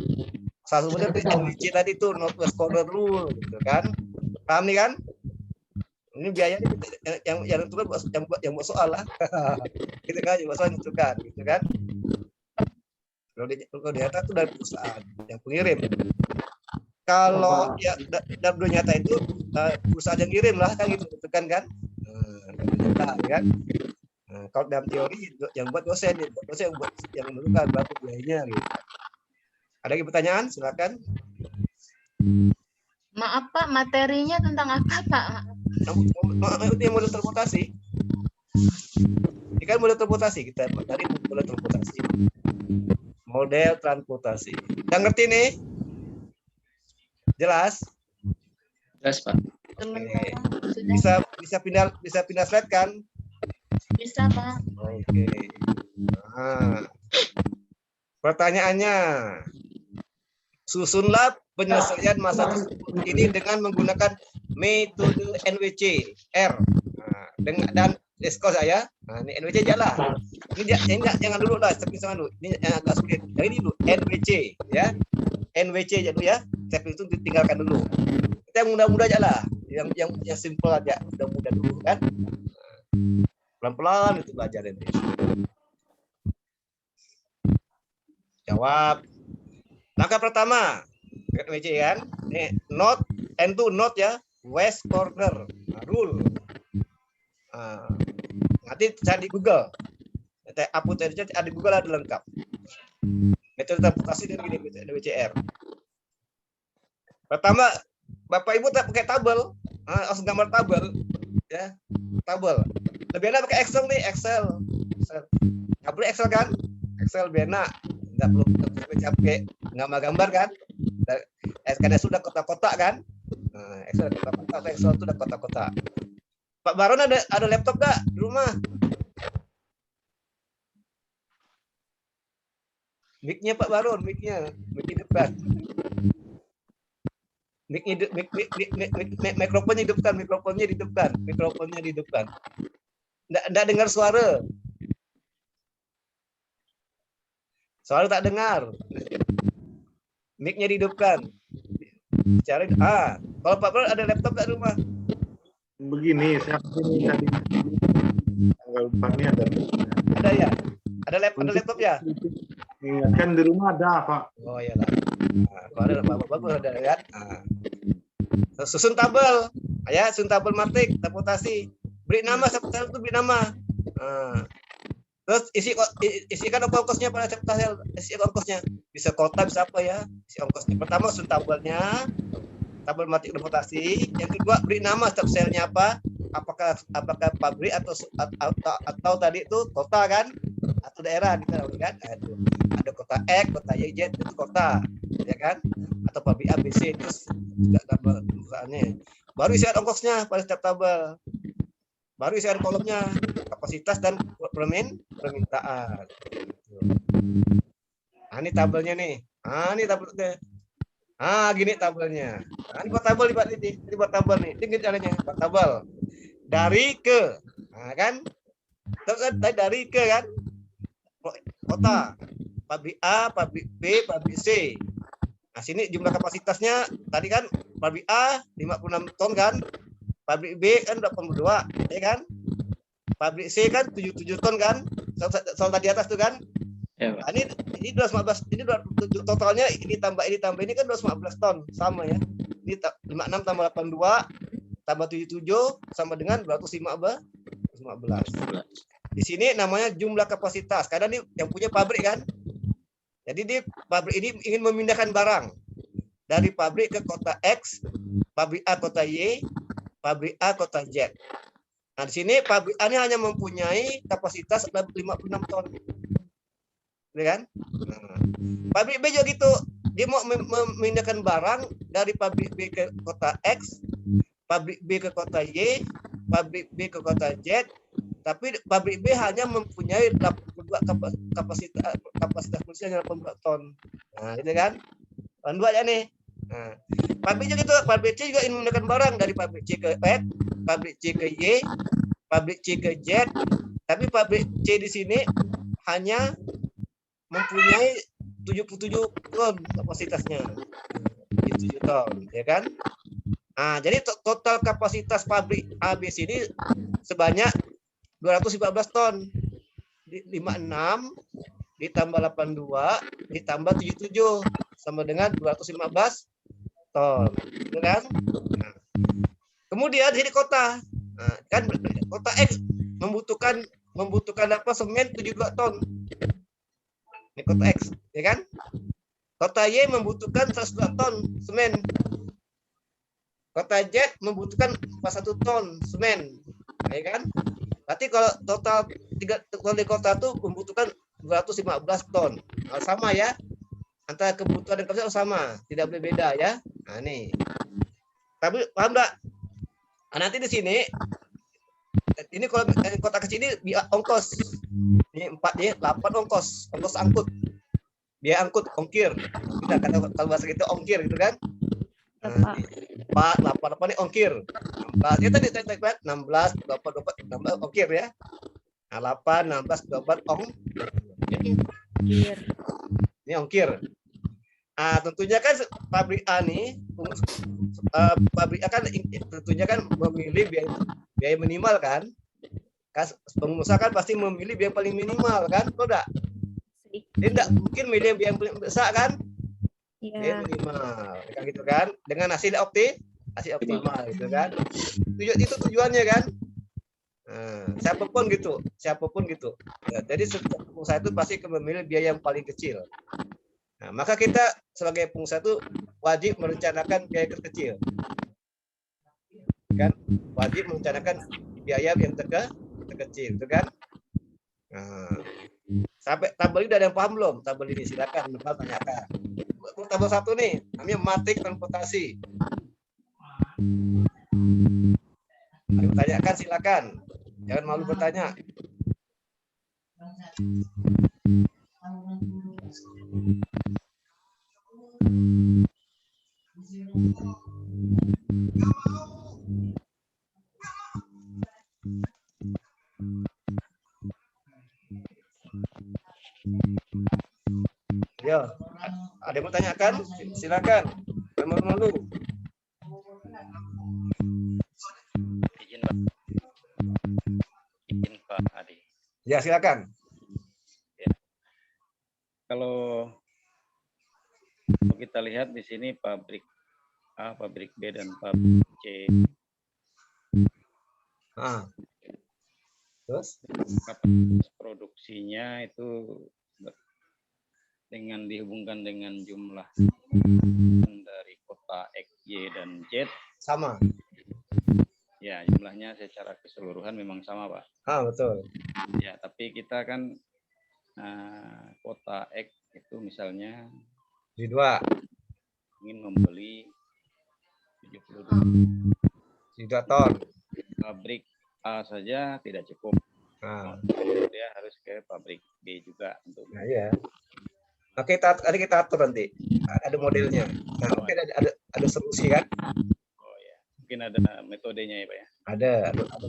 salah satu model NWC tadi itu Northwest Corner Rule, gitu kan? Paham nih kan? Ini biayanya yang tentukan yang buat soal lah, gitu kan? Yang buat soal tentukan, gitu kan? Kalau di atas itu dari perusahaan yang pengirim. Kalau ya dalam dunia nyata itu perusahaan yang ngirim lah kan gitu kan kan. Nah, kan. Nah, kalau dalam teori yang buat dosen yang menentukan berapa biayanya gitu. Ada lagi pertanyaan? Silakan. Maaf Pak, materinya tentang apa Pak? Yang model transportasi. Ini kan model transportasi kita tadi model transportasi. Model transportasi. Udah ngerti nih? Jelas? Jelas, Pak. Sudah Bisa pindah slide kan? bisa Pak. Oke. Nah, pertanyaannya, susunlah penyelesaian masalah ini dengan menggunakan metode NWC R. Nah, dan skor saya. Nah, ini NWC jalan. Ini jangan dulu lah, jangan dulu. Ini yang agak sulit. Jadi ini dulu NWC ya. NWC dulu ya. Step itu ditinggalkan dulu. Kita yang mudah-mudah aja lah. Yang simple aja, mudah-mudah dulu kan. Pelan-pelan itu belajar ini. Jawab. Langkah pertama, NWC kan. Ini note, N2 note ya, west corner rule. Nanti cari di Google. Upload ada di Google ada lengkap. Metode transportasi dan gini NWCR. Pertama, Bapak Ibu tak pakai tabel, harus gambar tabel, ya, tabel. Lebih enak pakai Excel nih, Excel. Nggak boleh Excel kan? Excel lebih enak, nggak perlu capek gambar kan? Karena sudah kotak-kotak kan? Nah, Excel kotak-kotak, Excel itu udah kotak-kotak. Pak Baron ada laptop nggak di rumah? Mic-nya Pak Baron, mic-nya depan. Mikrofonnya di depan. Nggak dengar suara. Suara tak dengar. Mic-nya dihidupkan. Cari kalau Pak Baron ada laptop nggak di rumah? Begini, saya ini tadi tanggal 4 ini Ada ya? Ada laptop ya? Ingatkan di rumah ada, Pak. Oh iyalah. Nah, kalau ada bagus ada kan. Nah. Susun tabel. Ya, susun tabel matik, transportasi. Beri nama tabel itu beri nama. Nah. Terus isikan ongkosnya pada tabel, isi ongkosnya. Bisa kota, bisa apa ya? Isi ongkosnya. Pertama susun tabelnya, tabel matik transportasi. Yang kedua beri nama tabelnya apa? Apakah pabrik atau tadi itu kota kan? Atau daerah kita kan? Ada kota X, kota Y, Z itu kota, ya kan? Atau pabrik ABC itu juga gambar perusahaannya. Baru isikan ongkosnya pada setiap tabel. Baru isikan kolomnya, kapasitas dan permintaan. Nah, ini tabelnya nih. Ini tabelnya. Gini tabelnya. Ini buat tabel ini buat tabel nih. Ini caranya buat tabel. Dari ke, kan? Dari ke kan? Kota. Pabrik A, pabrik B, pabrik C. Nah, sini jumlah kapasitasnya tadi kan pabrik A 56 ton kan? Pabrik B kan 82, ya kan? Pabrik C kan 77 ton kan? Soal tadi atas tuh kan? Ya, Nah, ini 215, ini totalnya ini tambah ini kan 215 ton sama ya. Ini 56 tambah 82 tambah 77 sama dengan 215. Di sini namanya jumlah kapasitas. Karena ini yang punya pabrik kan. Jadi di pabrik ini ingin memindahkan barang dari pabrik ke kota X, pabrik A kota Y, pabrik A kota Z. Nah, di sini pabrik A ini hanya mempunyai kapasitas 56 ton. Ya kan? Nah, pabrik B juga gitu. Dia mau memindahkan barang dari pabrik B ke kota X, pabrik B ke kota Y, pabrik B ke kota Z, tapi pabrik B hanya mempunyai 82 kapasitas produksinya 80 ton. Nah, gitu kan? Dan dua aja nih. Nah, pabrik juga gitu, pabrik C juga ingin memindahkan barang dari pabrik C ke X, pabrik C ke Y, pabrik C ke Z, tapi pabrik C di sini hanya mempunyai 77 ton kapasitasnya. 77 ton, ya kan? Nah, jadi total kapasitas pabrik ABC ini sebanyak 214 ton. 56 ditambah 82 ditambah 77 sama dengan 215 ton, ya kan? Nah, kemudian di kota, nah, kan kota X membutuhkan apa? Semen 72 ton. Ini kota X, ya kan? Kota Y membutuhkan 102 ton semen. Kota Z membutuhkan 41 ton semen, ya kan? Berarti kalau total di kota itu membutuhkan 215 ton. Nah, sama ya. Antara kebutuhan dan kapasitas sama, tidak boleh beda ya. Nah, nih. Tapi paham enggak? Nah, nanti di sini ini kalau kota kecil ini ongkos. Ini 4 ya, 8 ongkos angkut. Biaya angkut, ongkir. Kita kata kalau bahasa kita ongkir gitu kan. Nah, 4, 8 apa nih ongkir. 16 ya tadi 16, 24 ongkir ya. Nah, 8, 16, 24 ongkir. Ini ongkir. Ah, tentunya kan pabrik A nih, pabrik A kan tentunya kan memilih biaya minimal kan. Pengusaha kan pasti memilih biaya paling minimal kan, betul enggak? Dia enggak mungkin milih biaya yang paling besar kan? Iya. Biaya minimal, kan gitu kan? Dengan hasil optimal gitu kan? Itu tujuannya kan? Nah, siapapun gitu. Ya, jadi setiap pengusaha itu pasti memilih biaya yang paling kecil. Nah, maka kita sebagai pengusaha itu wajib merencanakan biaya terkecil. Kan? Wajib merencanakan biaya yang terkecil, itu kan? Nah, sampai tabel ini udah ada yang paham belum? Tabel ini silakan tanyakan. Tabel 1 nih, namanya matik transportasi. Ada bertanyakan silakan. Jangan malu bertanya. Ya, ada yang mau tanyakan? Silakan. Malu-malu. Izin Pak Adi. Ya, silakan. Ya. Kalau kita lihat di sini pabrik A, pabrik B, dan pabrik C. Nah. Terus? Kapasitas produksinya itu dengan dihubungkan dengan jumlah dari kota X, Y, dan Z. Sama. Ya, jumlahnya secara keseluruhan memang sama, Pak. Ah, betul. Ya, tapi kita kan kota X itu misalnya Di 2. ingin membeli 72 ton. pabrik A saja tidak cukup. Nah, Dia harus ke pabrik B juga untuk. nah iya. Oke, tadi kita atur nanti. Ada modelnya. Nah, mungkin ada solusi kan? Oh ya, mungkin ada metodenya ya, Pak ya. Ada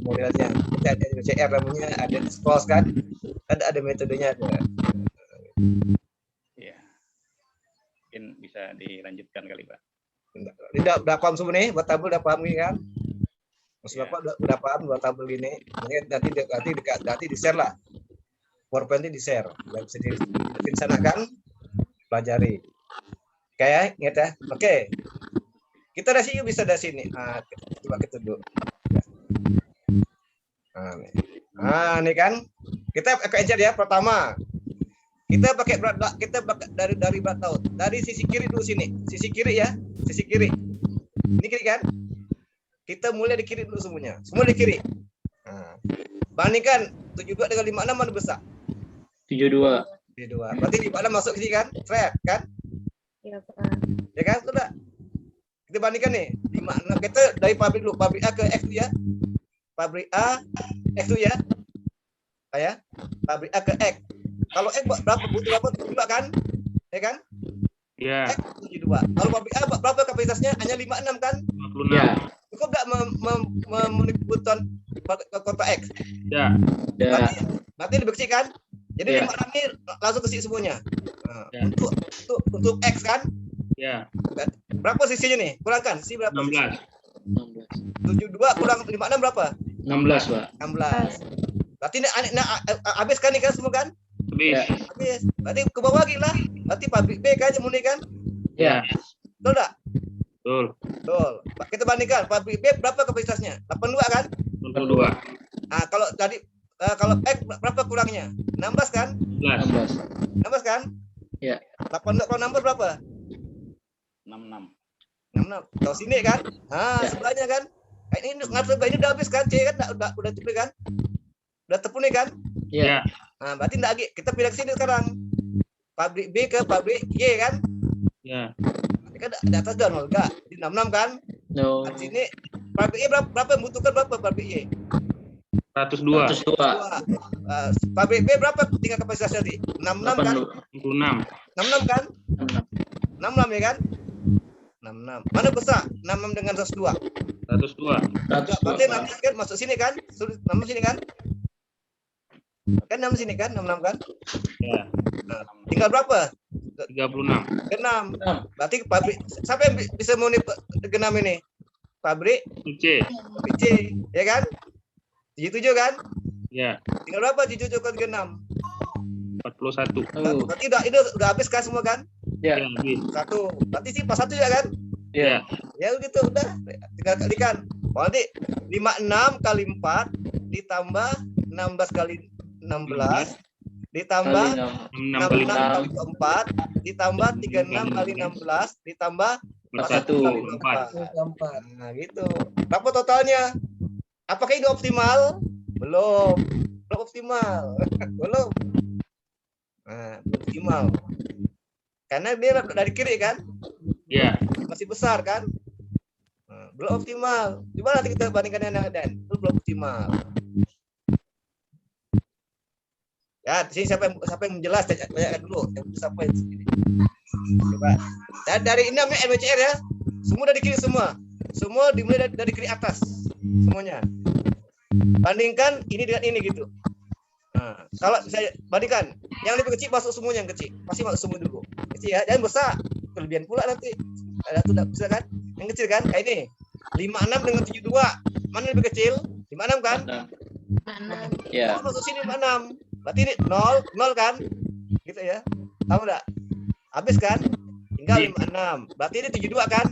modelnya. Kita ada CR namanya, ada dispose kan? Ada metodenya ada. Iya. Mungkin bisa dilanjutkan kali, Pak. Udah paham semua nih, buat tabel udah paham nih kan? Mas Ya. Bapak udah paham buat tabel gini. Nanti di-share lah. PowerPoint-nya di-share. Bisa direncanakan, pelajari. Oke ya, ingat ya. Oke. Kita dari sini bisa dari sini. Coba kita dulu. Ini kan. Kita pakai encer ya pertama. Kita pakai dari berat laut. Dari sisi kiri dulu sini. Sisi kiri ya. Sisi kiri. Ini kiri kan? kita mulai di kiri dulu semuanya. Semua di kiri. Nah, bandingkan 72 dengan 56 mana besar? 72. 72. Berarti 56 masuk ke sini kan? Thread kan? Iya, Pak. Ya kan? Sudah. Kita bandingkan nih. 56 kita dari pabrik dulu. Pabrik A ke X itu ya. Pabrik A X itu ya. Ya. Pabrik A ke X. Kalau X berapa? Butuh berapa? 72 kan? Ya kan? Ya. X 72. Kalau pabrik A berapa kapasitasnya? Hanya 56 kan? 56. Ya. Cukup enggak memenuhi kebutuhan kota X? Ya. Ya. Berarti lebih kecil kan? Jadi Ya. 56 ini langsung ke sini semuanya. Nah, Ya. untuk X kan? Ya. Berapa sisinya nih? Kurangkan. Sisi berapa? 16. 16. 72 kurang 56 berapa? 16, Pak. 16. Berarti habis kan nih kan semua kan? Habis. Ya. Habis. Berarti ke bawah lagi lah. Berarti pabrik B kan murni kan? Ya. Betul enggak? Betul. Betul. Kita bandingkan pabrik B berapa kapasitasnya? 82 kan? 82. Nah, kalau tadi kalau X berapa kurangnya? 16 kan? 16. 16 kan? Ya. 82 kalau 16 berapa? 66. 66. Kalau sini kan? Ah, Ya. sebelahnya kan? Ini ngatur ini udah habis kan? C kan udah tepi kan? Udah terpenuhi kan? Ya. Nah, berarti enggak lagi. Kita pindah ke sini sekarang. Pabrik B ke pabrik Y kan? Ya. Ini kan di atas udah 0 enggak? Di 66 kan? No. Di sini pabrik Y berapa membutuhkan berapa pabrik Y? 102. 102. Pabrik B berapa tingkat kapasitasnya tadi? 66 kan? 66. 66 kan? 66 ya kan? 66. Mana besar? 66 dengan 102. 102. Enggak, berarti 66 kan masuk sini kan? 66 sini kan? Kan 6 sini kan? 66 kan? Ya. Nah, tinggal berapa? 36. Ke 6. Berarti pabrik siapa yang bisa memenuhi ke 6 ini? Pabrik C. C, ya kan? 77 kan? Ya. Tinggal berapa 77 ke 6? 41. Oh. Berarti ini udah habis kan semua kan? Ya. Ya. Habis. 1. Berarti sih pas 1 ya kan? Ya. Ya gitu udah. Tinggal kalikan. Berarti 56 kali 4 ditambah 16 kali 16 ditambah 6 6 kali 66 kali 4 ditambah 36 kali 16 ditambah 41 kali 4. Nah, gitu. Berapa totalnya? Apakah ini optimal? Belum. Belum optimal. Belum. Nah, belum optimal. Karena dia dari kiri kan? Ya. Masih besar kan? Nah, belum optimal. Coba nanti kita bandingkan dengan yang lain. Itu belum optimal. Ya, di sini siapa yang menjelas? Tanyakan dulu. Siapa yang sini? Coba. Dan dari ini namanya MCR ya. Semua dari kiri semua. Semua dimulai dari kiri atas. Semuanya. Bandingkan ini dengan ini gitu. Nah, kalau saya bandingkan yang lebih kecil masuk semuanya yang kecil. Pasti masuk semua dulu. Kecil ya, jangan besar. Kelebihan pula nanti. Ada tuh enggak bisa kan? Yang kecil kan? Kayak ini. 56 dengan 72. Mana lebih kecil? 56 kan? Mana? Ya. Masuk sini 56. Berarti ini 0 kan? Gitu ya. Tahu enggak? Habis kan? Tinggal 56. Berarti ini 72 kan?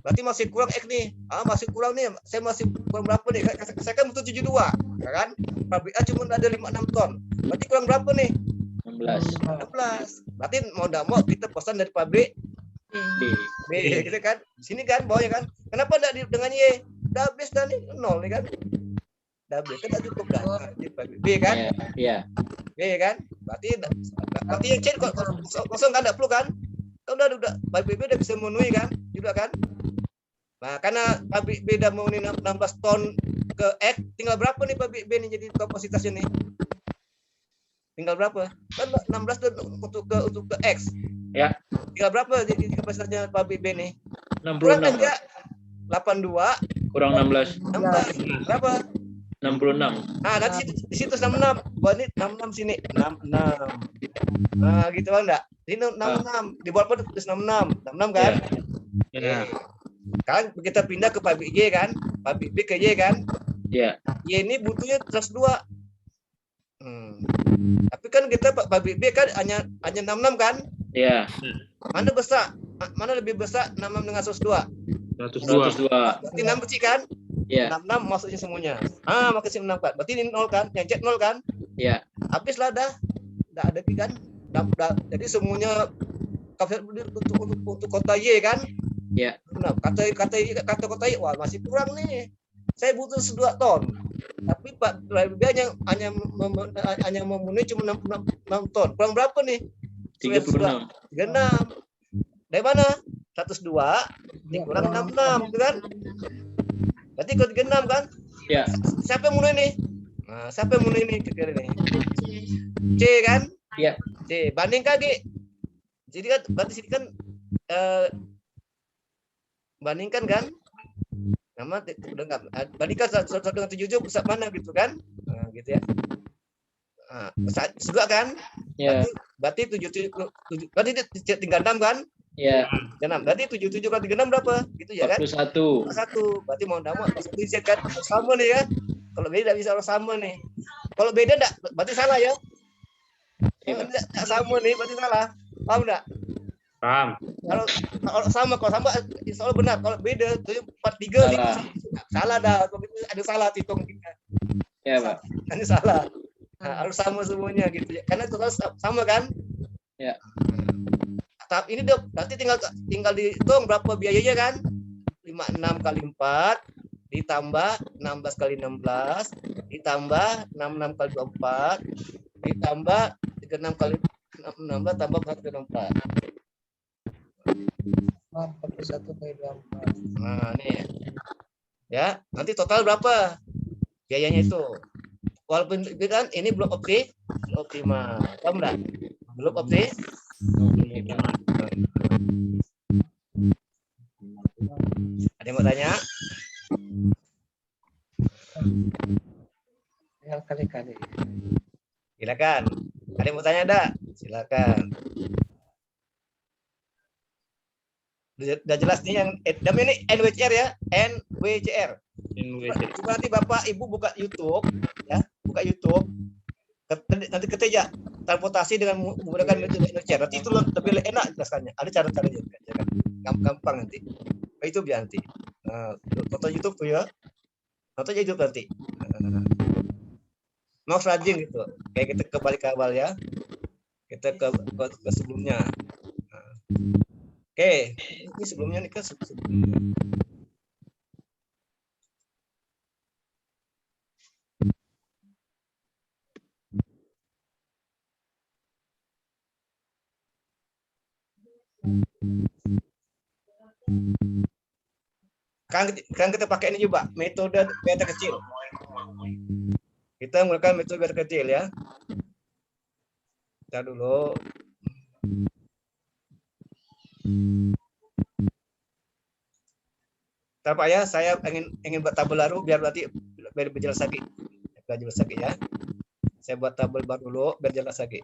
Berarti masih kurang X nih. Masih kurang nih. Saya masih kurang berapa nih? Saya kan butuh 72, ya kan? Pabrik A cuma ada 56 ton. Berarti kurang berapa nih? 16. 16. Berarti mau enggak mau kita pesan dari pabrik B. B gitu kan. Sini kan bawahnya kan. Kenapa enggak dengan Y? Udah habis dah nih 0 nih kan. Udah habis kan enggak cukup dah. Nah, di pabrik B kan? Ya. B kan? Berarti yang C kosong kan enggak perlu kan? Udah pabrik B udah bisa memenuhi kan? Juga kan? Nah, karena pabrik B udah memenuhi 16 ton ke X, tinggal berapa nih pabrik B nih jadi kapasitasnya nih? Tinggal berapa? Kan 16 untuk ke X. Ya. Tinggal berapa jadi kapasitasnya pabrik B nih? 66. Kurang kan ya? 82 Kurang 16. 16. Berapa? 66. Nah, nanti di situ 66. Buat ini 66 sini. 66. Nah, gitu kan enggak? Ini 66. Di bawah apa tulis 66. 66 kan? Ya. Kan kita pindah ke pabrik Y kan? Pabrik B ke Y kan? Ya. Y ini butuhnya 102. Tapi kan kita pabrik B kan hanya 66 kan? Ya. Mana besar? Mana lebih besar 66 dengan 102? 102. 102. Berarti 6 kecil kan? Ya. 66 masuknya semuanya. Makasih 6 kan. Berarti ini 0 kan? Yang cek 0 kan? Ya. Habislah dah. Enggak ada kan? Jadi semuanya kapasitas untuk kota Y kan? Ya. Nah, kata kotai, wah masih kurang nih. Saya butuh 2 ton. Tapi Pak Biaya hanya memenuhi cuma 6 ton. Kurang berapa nih? 36. 36. Dari mana? 102 dikurang 66, gitu kan? Berarti ikut 36 kan? Ya. Siapa yang memenuhi nih? Nah, siapa yang memenuhi ini? Kira ini. C kan? Ya. C. Banding kaki. Jadi kan berarti sini kan bandingkan kan? Nama bandingkan 1 dengan 77 besar mana gitu kan? Nah, gitu ya. Nah, juga kan? Ya. Berarti 77 berarti tinggal 6 kan? Ya. 6. Berarti 77 kali 36 berapa? Gitu ya kan? 41. 1. Berarti mau enggak mau Z kan sama nih ya. Kalau beda bisa harus sama nih. Kalau beda enggak berarti salah ya. Kalau enggak sama nih berarti salah. Paham enggak? Paham. Kalau sama insya Allah benar. Kalau beda 43 nih salah dah. Ada salah hitung kita. Ya, Pak. Ini salah. Nah, harus sama semuanya gitu ya. Karena total sama kan? Ya. Tahap ini berarti tinggal dihitung berapa biayanya kan? 56 kali 4 ditambah 16 kali 16 ditambah 66 kali 24 ditambah 36 kali 16 tambah 4 kali 24. 41 kali 24. Nah, nih. Ya, nanti total berapa biayanya itu? Walaupun kan ini belum optimal. Paham enggak? Belum optimal. Ada yang mau tanya? Ya, kali-kali. Silakan. Ada yang mau tanya ada? Silakan. Udah jelas nih yang ini NWCR ya, NWCR. Coba nanti Bapak Ibu buka YouTube ya, buka YouTube. Nanti ketik transportasi dengan menggunakan metode NWCR. Nanti itu lebih enak jelaskannya. Ada cara-caranya juga, ya kan? Gampang nanti. Itu biar nanti. Foto YouTube tuh ya. Foto YouTube nanti. Mau rajin gitu. Kayak kita kembali ke awal ya. Kita ke sebelumnya. Oke, ini sebelumnya nih kan sebelumnya. Sekarang kita pakai ini juga, metode beta kecil. Kita menggunakan metode beta kecil ya. Kita dulu. Pak ya, saya ingin buat tabel baru biar berarti jelas lagi. Biar jelas lagi ya. Saya buat tabel baru dulu biar jelas lagi.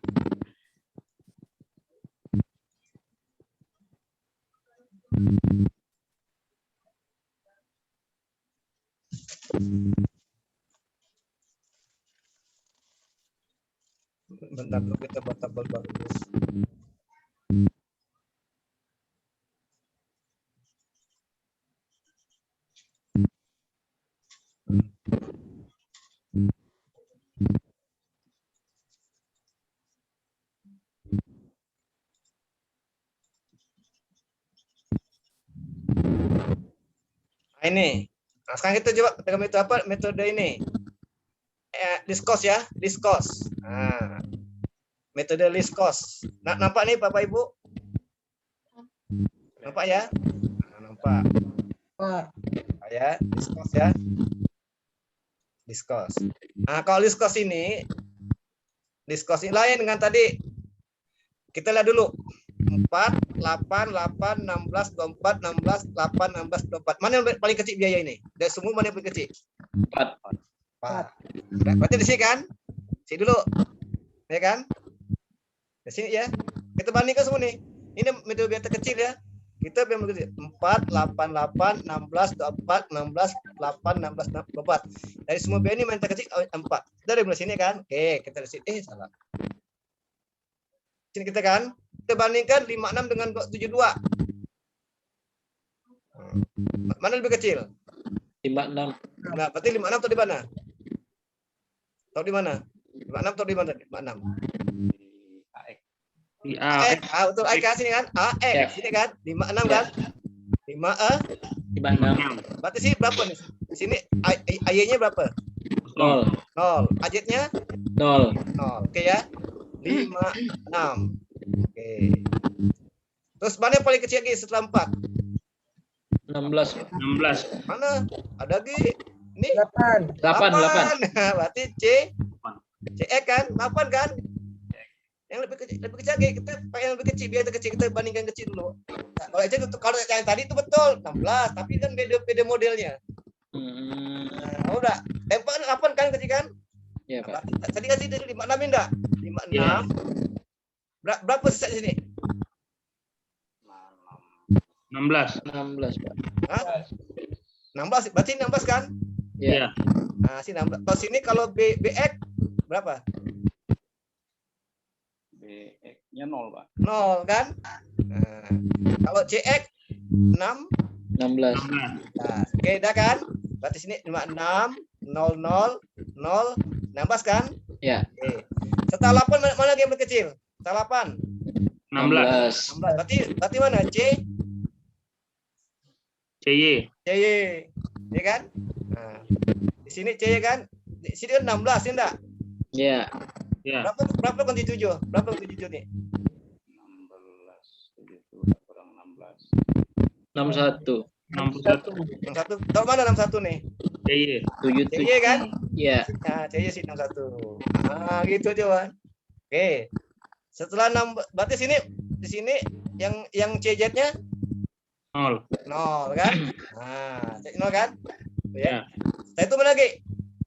Bentar dulu kita buat tabel baru. Nah, ini. Nah, sekarang kita coba dengan metode apa? Metode ini. Discos ya, discos. Nah, metode discos. Nah, nampak nih Bapak Ibu? Nampak ya? Nah, nampak. Pak. Ya, discos ya. Discos. Nah, kalau discos ini lain dengan tadi. Kita lihat dulu. 4, 8, 8, 16, 24, 16, 8, 16, 24. Mana yang paling kecil biaya ini? Dari semua mana yang paling kecil? 4. 4. Berarti di sini kan? Sini dulu. Ya kan? Di sini ya. Kita bandingkan semua nih. Ini metode beta kecil ya. Kita yang kecil. 4, 8, 8, 16, 24, 16, 8, 16, 24. Dari semua biaya ini yang terkecil 4. Dari sini kan? Oke, kita di sini. Salah. Sini kita kan? Kita bandingkan 56 dengan 72. Mana lebih kecil? 56. Nah, berarti 56 atau di mana? Tahu di mana? 56 atau di mana? 56. Di A. Betul. Sini kan? AX. Sini kan? 56 kan? 56. Berarti sini berapa nih? Di sini AY-nya berapa? 0. 0. AJ-nya 0. 0. Oke ya. 56. Oke. Terus mana yang paling kecil lagi setelah 4? 16. 16. Mana? Ada lagi. Ini 8. 8. Berarti CE kan? 8 kan? Yang lebih kecil lagi, kita pakai yang lebih kecil, biar kecil kita bandingkan kecil dulu. Nah, kalau yang tadi itu betul 16, tapi kan beda modelnya. Nah, udah. Tempat 8 kan kecil kan? Iya, Pak. Tadi kasih 56 enggak? 56. Iya. Berapa sisa di sini? 16. 16, Pak. Hah? 16, berarti 16 kan? Iya. Nah, sini 16. Kalau sini kalau BX berapa? BX-nya 0, Pak. 0 kan? Nah, kalau CX 6. 16. Nah, oke, dah kan? Berarti sini 56, 00, 0, 16 kan? Iya. Oke. Setelah 8 mana lagi yang berkecil? Setelah 8. 16. 16. Berarti mana? CY. CY. Ya kan? Nah, di sini CY kan? Di sini kan 16 ya enggak? Iya. Ya. Berapa kunci 7? Berapa kunci 7 nih? 16. 7 kurang 16. 61. 61. 61. Tahu mana 61 nih? CY. 77. CY kan? Iya. Nah, CY sih 61. Nah, gitu aja, Wan. Oke. Setelah 6, berarti di sini yang CZ-nya 0. 0 kan? Nah, 0 kan? Tuh ya. Ya. Setelah itu mana lagi?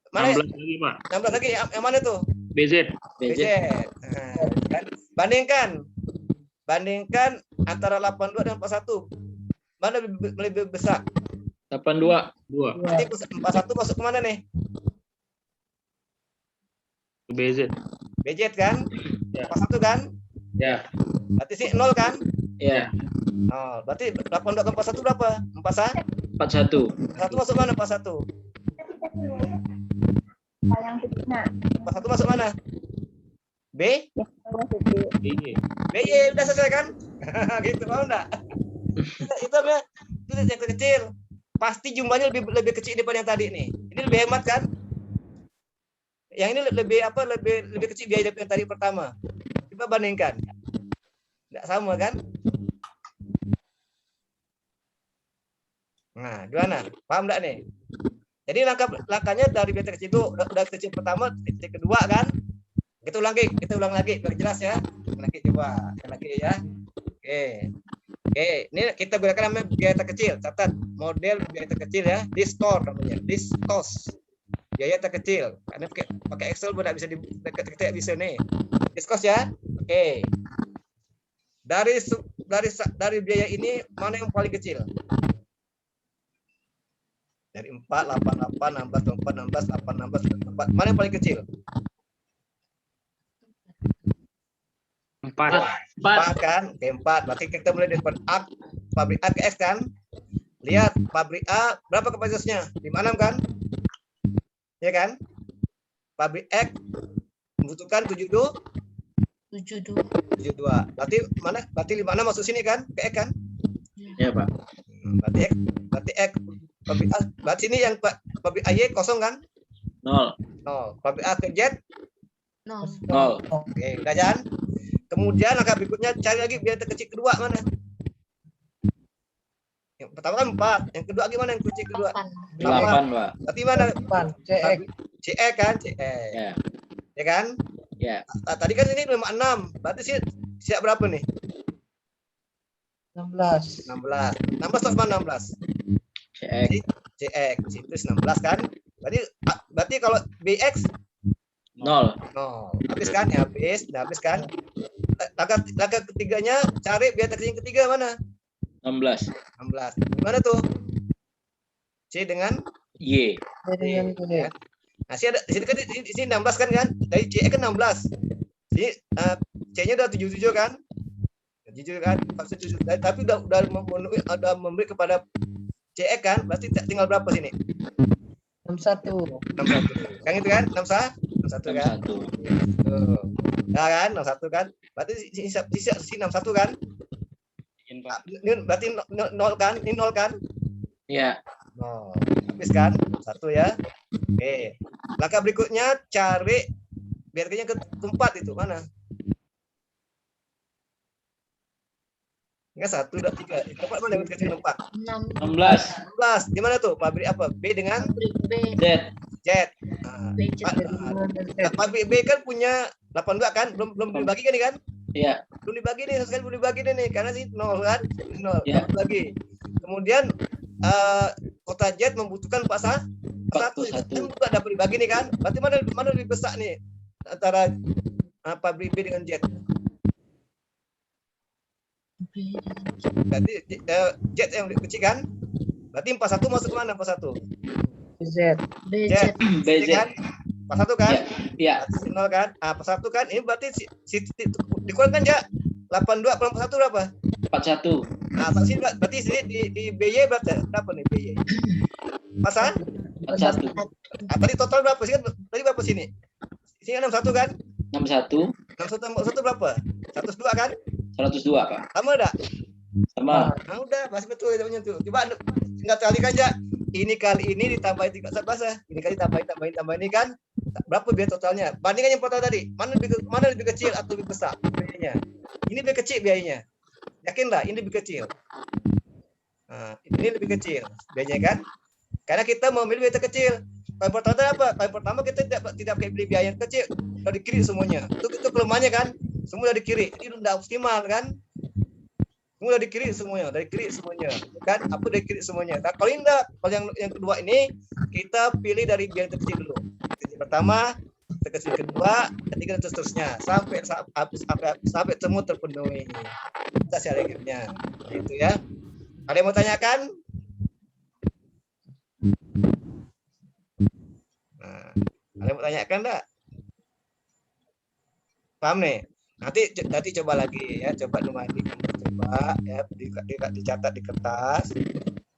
Mana? 16 lagi, Pak. 16 lagi. Yang mana tuh? BZ. BZ. Nah, kan? Bandingkan antara 82 dan 41. Mana lebih besar? 82. 2. Berarti 41 masuk ke mana nih? Ke BZ. BZ kan? Ya. 41 kan? Ya. Berarti sih 0 kan? Iya. 0. Berarti 82 ke 41 berapa? 41? 41. 41 masuk mana 41? 41 masuk mana? B? BY. BY udah selesai kan? Gitu mau enggak? Itu apa? Itu yang kecil. Pasti jumlahnya lebih kecil daripada yang tadi nih. Ini lebih hemat kan? Yang ini lebih kecil biaya daripada yang tadi pertama. Coba bandingkan. Enggak sama kan? Nah, gimana? Paham enggak nih? Jadi langkahnya dari biaya kecil itu udah kecil pertama, titik kedua kan? Kita ulang lagi biar jelas ya. Lagi coba, lagi ya. Oke. Ini kita gunakan namanya biaya terkecil. Catat model biaya terkecil ya. Distor namanya. Distos. Biaya terkecil. Karena pakai Excel tidak bisa kita bisa nih. Distos ya. Oke. Dari biaya ini mana yang paling kecil? Dari 4, 88, 16, 4, 16, 8, 16, 4. Mana yang paling kecil? 4. 4 kan? Oke, 4. Berarti kita mulai dari pabrik A ke X kan? Lihat pabrik A berapa kapasitasnya? 56 kan? Ya kan? Pabrik X membutuhkan 72. 72. Berarti mana? Berarti 56 masuk sini kan? Ke X kan? Iya, Pak. Berarti X pabrik A. Berarti ini yang pabrik AY kosong kan? 0. 0. Pabrik A ke Z 0. 0. Oke, udah jangan. Kemudian langkah berikutnya cari lagi biaya terkecil kedua mana? Yang pertama kan 4, yang kedua gimana yang kecil kedua? 8, Pak. Berarti mana? 8. CX. CE kan? CE. Ya. Ya kan? Ya. Tadi kan ini 56. Berarti siap berapa nih? 16. 16. 16 sama 16. CX. CX itu 16 kan? Berarti kalau BX 0. 0. Habis kan? Ya habis kan? Langkah ketiganya cari biaya terkecil ketiga mana? 16. 16. Gimana tuh? C dengan Y. Dengan ini. nah, di sini kan di sini 16 kan? Dari C kan 16. Jadi C-nya udah 77 kan? 77 kan? Tapi udah memberi kepada CX kan? Berarti tinggal berapa sini? 61. 61. Kan itu kan? 61 kan? 61. Tuh. Ya kan? 61 kan? Berarti sisa 61 kan? Izin Pak. Ini berarti nol kan? Ini nol kan? Ya. Nol. Habis kan? 1 ya. Oke. Langkah berikutnya cari BRG-nya ke tempat itu mana? Enggak 1, 2, 3. Tempat mana yang dikasih tempat? 6 16. 16. Di mana tuh? Pabrik apa? B dengan B Z. Z. Nah, B C. pabrik B kan punya 82 kan? Belum dibagi kan nih kan? Ya. Belum dibagi nih, sekali belum dibagi nih karena sih 0 kan? 0. Ya. Lagi. Kemudian kota Z membutuhkan 41. 41. Kan juga dapat dibagi nih kan? Berarti mana lebih besar nih antara pabrik B dengan Z? Berarti Z yang lebih kecil kan? Berarti 41 masuk ke mana 41? Z. B Z. C. BZ. Kan? 41 kan? Ya. Berarti 0 kan? 41 kan? Ini berarti dikurangkan ya 82 kalau 41 berapa? 41. Nah, berarti sini di BY berapa nih BY? Pasangan? 41. Tadi total berapa sih kan? Tadi berapa sini? Sini 61 kan? 61. 61 tambah 1 berapa? 102 kan? 102, Pak. Sama enggak? Sama. Nah, udah, masih betul namanya tuh. Coba tinggal kali aja. Ini kali ini ditambahin 3 basah. Ini kali tambahin ini kan? Berapa biaya totalnya? Bandingkan yang total tadi. Mana lebih kecil atau lebih besar biayanya? Ini lebih kecil biayanya. Yakinlah ini lebih kecil. Nah, ini lebih kecil biayanya kan? Karena kita mau milih biaya terkecil. Yang pertama apa? Yang pertama kita tidak pakai beli biaya yang kecil, udah di kiri semuanya. Itu kelemahannya kan? Semua udah di kiri. Ini udah optimal kan? Semua udah di kiri semuanya, dari kiri semuanya. Kan? Apa dari kiri semuanya. Nah, kalau enggak, kalau yang kedua ini kita pilih dari biaya terkecil dulu. Terkecil pertama, terkecil kedua, ketiga dan seterusnya sampai semua terpenuhi. Kita share akhirnya. Itu ya. Ada yang mau tanyakan? Nah, ada yang mau tanyakan enggak? Paham nih? Nanti coba lagi ya, coba ya, dicatat di kertas,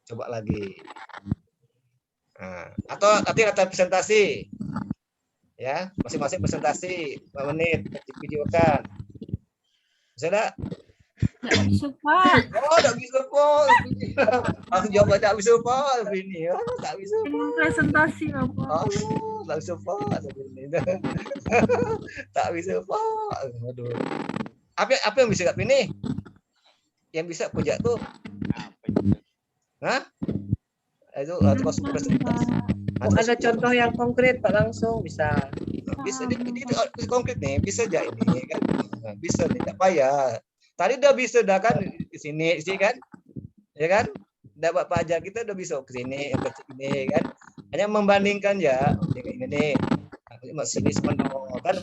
coba lagi. Nah, atau nanti ada presentasi, ya, masing-masing presentasi 5 menit, videokan. Bisa enggak? Nggak bisa, Pak. Oh, enggak bisa Pak. Langsung jawab enggak bisa Pak ini. Oh, enggak bisa. Ini presentasi, Pak. Oh, enggak bisa Pak ini. Tak bisa Pak. Aduh. Apa yang bisa enggak ini? Yang bisa punya tuh. Hah? Itu masuk presentasi. Ada contoh yang konkret Pak langsung bisa. Bisa ini konkret nih, bisa aja ini kan. Nah, bisa tidak payah. Tadi udah bisa dah kan di sini kan. Ya kan? Udah Bapak ajar kita udah bisa ke sini, ke sini kan. Hanya membandingkan ya dengan ini. Mas sini sebenarnya kan.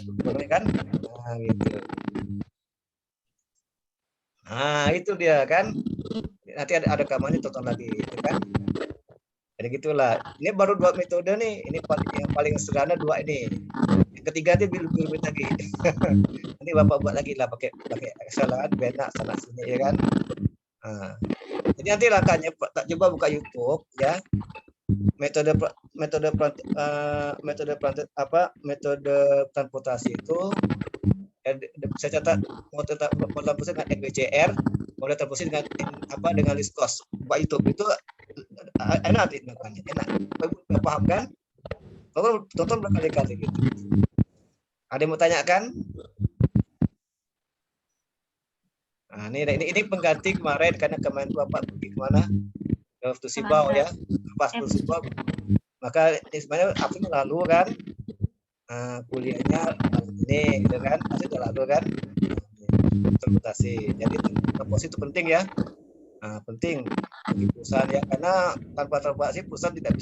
Nah, gitu. Nah, itu dia kan. Nanti ada kamarnya tonton lagi gitu kan. Jadi gitulah. Ini baru 2 metode nih. Ini yang paling sederhana 2 ini. Yang ketiga dia lebih rumit lagi. Nanti Bapak buat lagi lah pakai Excel kan, benak sana sini ya kan. Nah, jadi nanti langkahnya coba buka YouTube ya. Metode transportasi itu saya catat model transportasi dengan NWCR, model transportasi dengan list cost. Buat YouTube itu enak tindakannya, enak. Bapak paham kan? Tonton berkali-kali gitu. Ada yang mau tanyakan? Nah, ini pengganti kemarin karena kemarin Bapak pergi kemana? Ke Sibau ya, pas ke Sibau. Maka ini sebenarnya April lalu kan, kuliahnya ini, gitu kan, masih udah lalu kan, transportasi. Jadi transportasi itu penting ya, penting bagi perusahaan ya, karena tanpa transportasi perusahaan tidak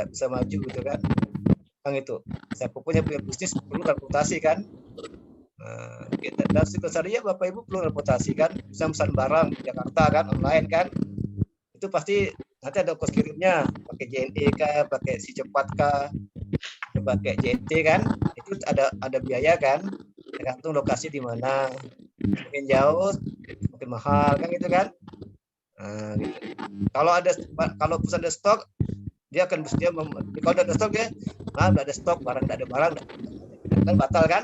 bisa maju gitu kan. Itu siapa punya bisnis perlu transportasi kan. Dan sekali Bapak Ibu perlu transportasi kan, bisa pesan barang di Jakarta kan, online kan, itu pasti nanti ada ongkos kirimnya, pakai JNE kah, pakai si cepat kah, pakai JNT kan, itu ada biaya kan, tergantung lokasi di mana, mungkin jauh, mungkin mahal kan gitu kan. Nah, gitu. Kalau perusahaan ada stok, dia akan bersedia kalau ada stok ya, ada stok barang, tidak ada barang kan batal kan.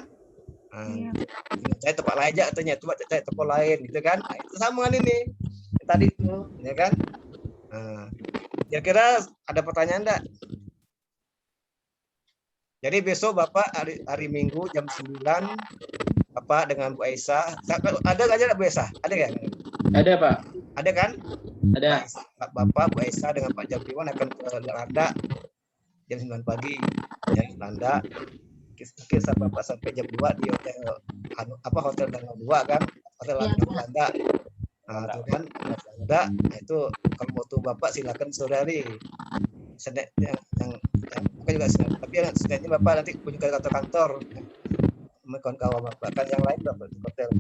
Saya tempat lain aja katanya, coba saya tempat lain gitu kan. Nah, itu sama ini tadi tuh, ya kan? Nah, kira-kira ada pertanyaan enggak? Jadi besok Bapak hari Minggu jam 9 Bapak dengan Bu Aisyah. Ada nggak aja Bu Aisyah? Ada nggak? Ada Pak. Ada kan? Ada. Bapak Bu Aisyah dengan Pak Jampiwan akan ke Landa jam 9 pagi. Ya, Landa. Mungkin Bapak sampai jam 2 di hotel hotel Tanggal 2 kan? Hotel Landa. Nah, itu kan Landa. Nah, itu kalau mau tuh Bapak silakan sore hari. Senin yang bukan juga Senin, tapi yang Seninnya Bapak nanti kunjung ke kantor kawan-kawan Bapak kan yang lain Bapak di hotel.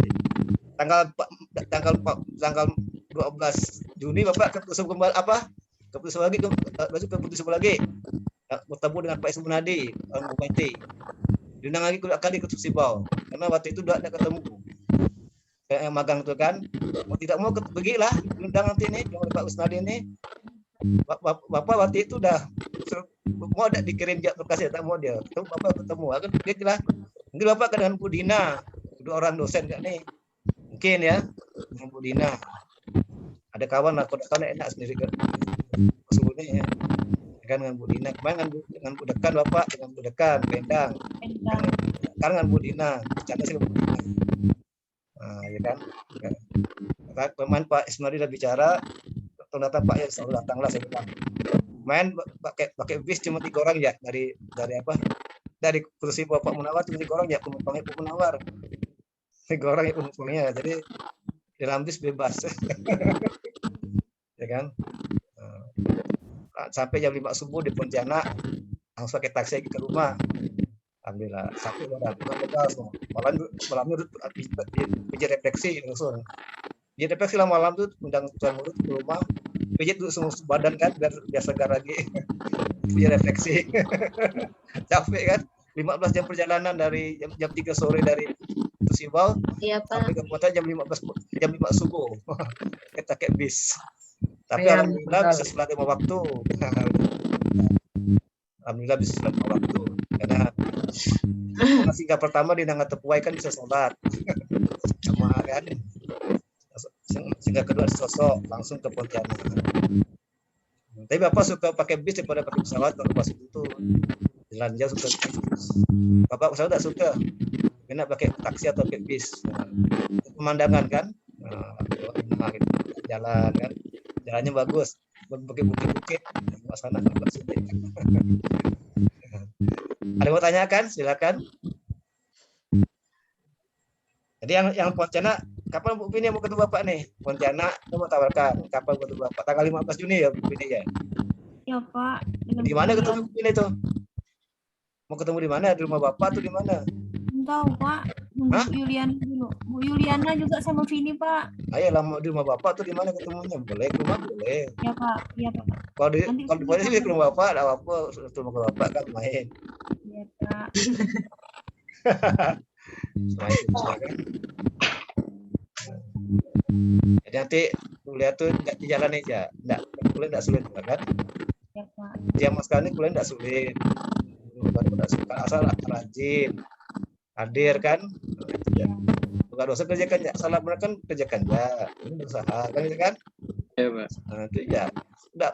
Tanggal 12 Juni Bapak keputusan kembali keputusan lagi bertemu dengan Pak Ismunadi orang Bupati. Diundang lagi kali ke Sibau karena waktu itu udah ada ketemu yang magang itu kan, mau tidak mau pergilah diundang nanti nih oleh Pak Ismunadi ini. Bapak waktu itu udah mau ada dikirim berkas tak mau dia ketemu Bapak ketemu akan dia jelas mungkin Bapak dengan Bu Dina kedua orang dosen kan nih mungkin ya dengan Bu Dina ada kawan lah kalau enak sendiri kan sebelumnya ya kan dengan Bu Dina kemarin dengan Bu Dekan Bapak dengan Bu Dekan Pendang sekarang dengan Bu Dina bercanda sih Bu Dina ya kan kemarin Pak Ismari udah bicara datang Pak ya selalu datanglah saya bilang main pakai bis cuma 3 orang ya dari kursi Bapak Munawar cuma 3 orang ya penumpangnya Pak Munawar 3 orang ya penumpangnya jadi dalam bis bebas ya kan sampai jam 5 subuh di Pontianak langsung pakai taksi ke rumah alhamdulillah sampai malamnya pijat refleksi langsung dia refleksi lah malam tuh undang tuan murid ke rumah pijat tuh semua badan kan biar segar lagi dia refleksi capek kan 15 jam perjalanan dari jam 3 sore dari Sibau sampai ke kota jam 5 subuh kita pakai bis tapi alhamdulillah bisa sholat 5 waktu alhamdulillah bisa sholat 5 waktu karena sehingga pertama di Nangga Tepuai kan bisa sholat sama kan sehingga kedua sosok langsung ke Pontianak. Tapi Bapak suka pakai bis daripada pakai pesawat kalau pas itu jalan jauh suka Bapak pesawat tidak suka enak pakai taksi atau pakai bis pemandangan kan jalan kan jalannya bagus pakai bukit-bukit suasana ada mau tanyakan silakan. Jadi yang Pontianak kapan Bu Pini mau ketemu Bapak nih? Pontianak mau tawarkan kapan ketemu Bapak? Tanggal 15 Juni ya Bu Pini ya? Ya Pak. Di mana ketemu Bu Pini tuh? Mau ketemu di mana? Di rumah Bapak atau di mana? Tahu Pak. Bu Yuliana dulu. Bu Yuliana juga sama Vini Pak. Ayo lah mau di rumah Bapak atau di mana ketemunya? Boleh ke rumah boleh. Ya Pak. Iya Pak. Kalau di sini ke rumah Bapak ada apa? Ketemu ke Bapak kan main. Iya Pak. Jadi nanti kuliah tuh nggak di jalan aja, kuliah nggak sulit kan? Ya Pak. Zaman sekarang ini kuliah nggak sulit, asal rajin, hadir kan? Bukan dosa kerjakan ya, salah benar kan kerjakan ya, ini berusaha kan gitu kan? Ya Pak. Nanti ya, nggak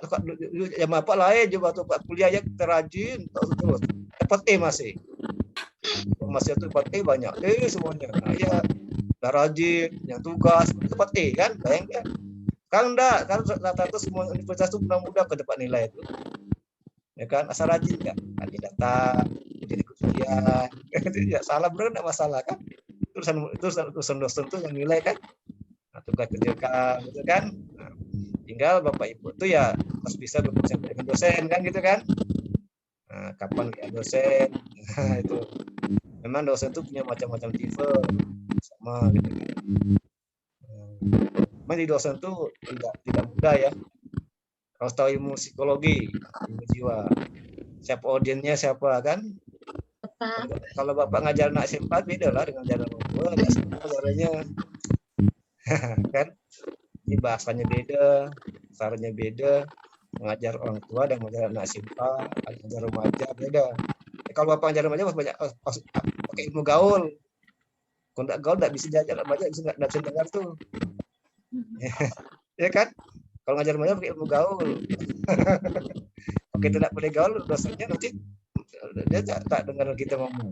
ya apa lain coba tuh Pak kuliah ya terajin terus dapat masih itu dapat banyak semuanya. Nah, ya udah rajin, yang tugas dapat kan, bayangkan. Kan enggak, kan rata-rata semua universitas itu mudah-mudah ke depan nilai itu. Ya kan, asal rajin kan, datang, jadi kuliah, ya salah benar enggak masalah kan. Urusan dosen tuh yang nilai kan, nah, tugas kerjakan, gitu kan. Nah, tinggal Bapak Ibu tuh ya harus bisa berkomunikasi dengan dosen kan, gitu kan. Nah, kapan ya dosen, nah, itu. Memang dosen tuh punya macam-macam tipe. Sama gitu kan. Memang di dosen tuh tidak mudah ya. Harus tahu ilmu psikologi, ilmu jiwa. Siapa audiennya siapa kan? Kalau Bapak ngajar anak SMP beda lah dengan ngajar orang tua, enggak sama caranya. Kan? Ini bahasanya beda, caranya beda. Mengajar orang tua dan mengajar anak SMP, mengajar remaja beda. Kalau Bapak ngajar remaja banyak pakai ilmu gaul. Kalau nggak gaul nggak bisa jajar remaja, nggak bisa dengar tuh. Ya kan? Kalau ngajar mengajar pakai ilmu gaul. Kalau kita tidak boleh gaul, dosennya nanti dia tak dengar kita ngomong.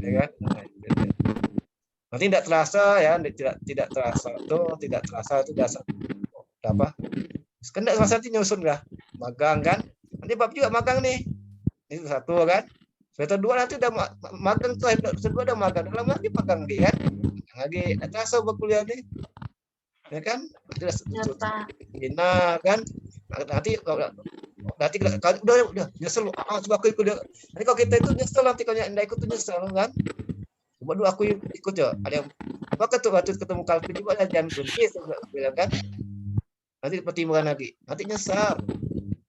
Ya kan? Nah, itu dia. Nanti tidak terasa ya, tidak terasa itu dasar apa? Kan tidak terasa nanti nyusun lah, magang kan? Nanti Bapak juga magang nih. Ini satu kan? Semester 2 nanti udah magang tuh, semester 2 udah magang, dalam lagi magang lagi kan? Lagi tidak terasa berkuliah nih. Ya kan? Ya, Pak. Bina kan? Nanti kalau udah nyesel, coba aku ikut. Nanti kalau kita itu nyesel, nanti kalau tidak ikut tuh nyesel kan? Coba dulu aku ikut ya. Ada yang waktu ketemu Kalvin juga ada jam kunci bilang kan. Nanti pertimbangan lagi. Nanti nyesal.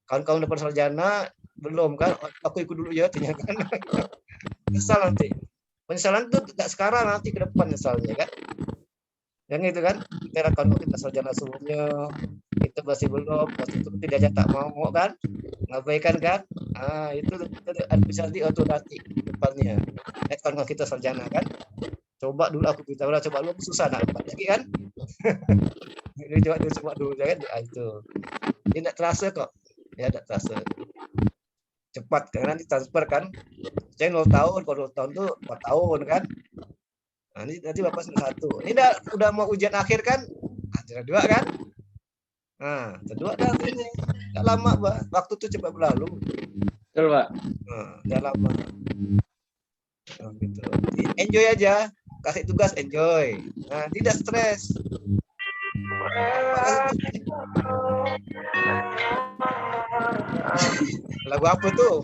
Kawan-kawan dapat sarjana belum kan? Aku ikut dulu ya, kan? Nyesal nanti. Penyesalan itu tidak sekarang, nanti ke depan nyesalnya kan. Yang itu kan, kita kalau kita sarjana sebelumnya, kita masih belum, waktu itu tidak tak mau kan, ngabaikan kan, itu bisa nanti depannya. Kalau kita sarjana kan, coba dulu aku coba dulu, susah nak dapat lagi kan, coba dulu kan, itu, ini tidak terasa kok, ya tidak terasa, cepat karena nanti transfer kan, saya 0 tahun, kalau 0 tahun itu 4 tahun kan. Nah, nanti Bapak sudah 1. Ini udah mau ujian akhir kan? Sudah 2 kan? Nah, kedua dah ini. Enggak lama, Pak. Waktu itu cepat berlalu. Betul, Pak. Nah, enggak lama. Nah, gitu. Enjoy aja. Kasih tugas enjoy. Nah, tidak stres. Lagu apa tuh?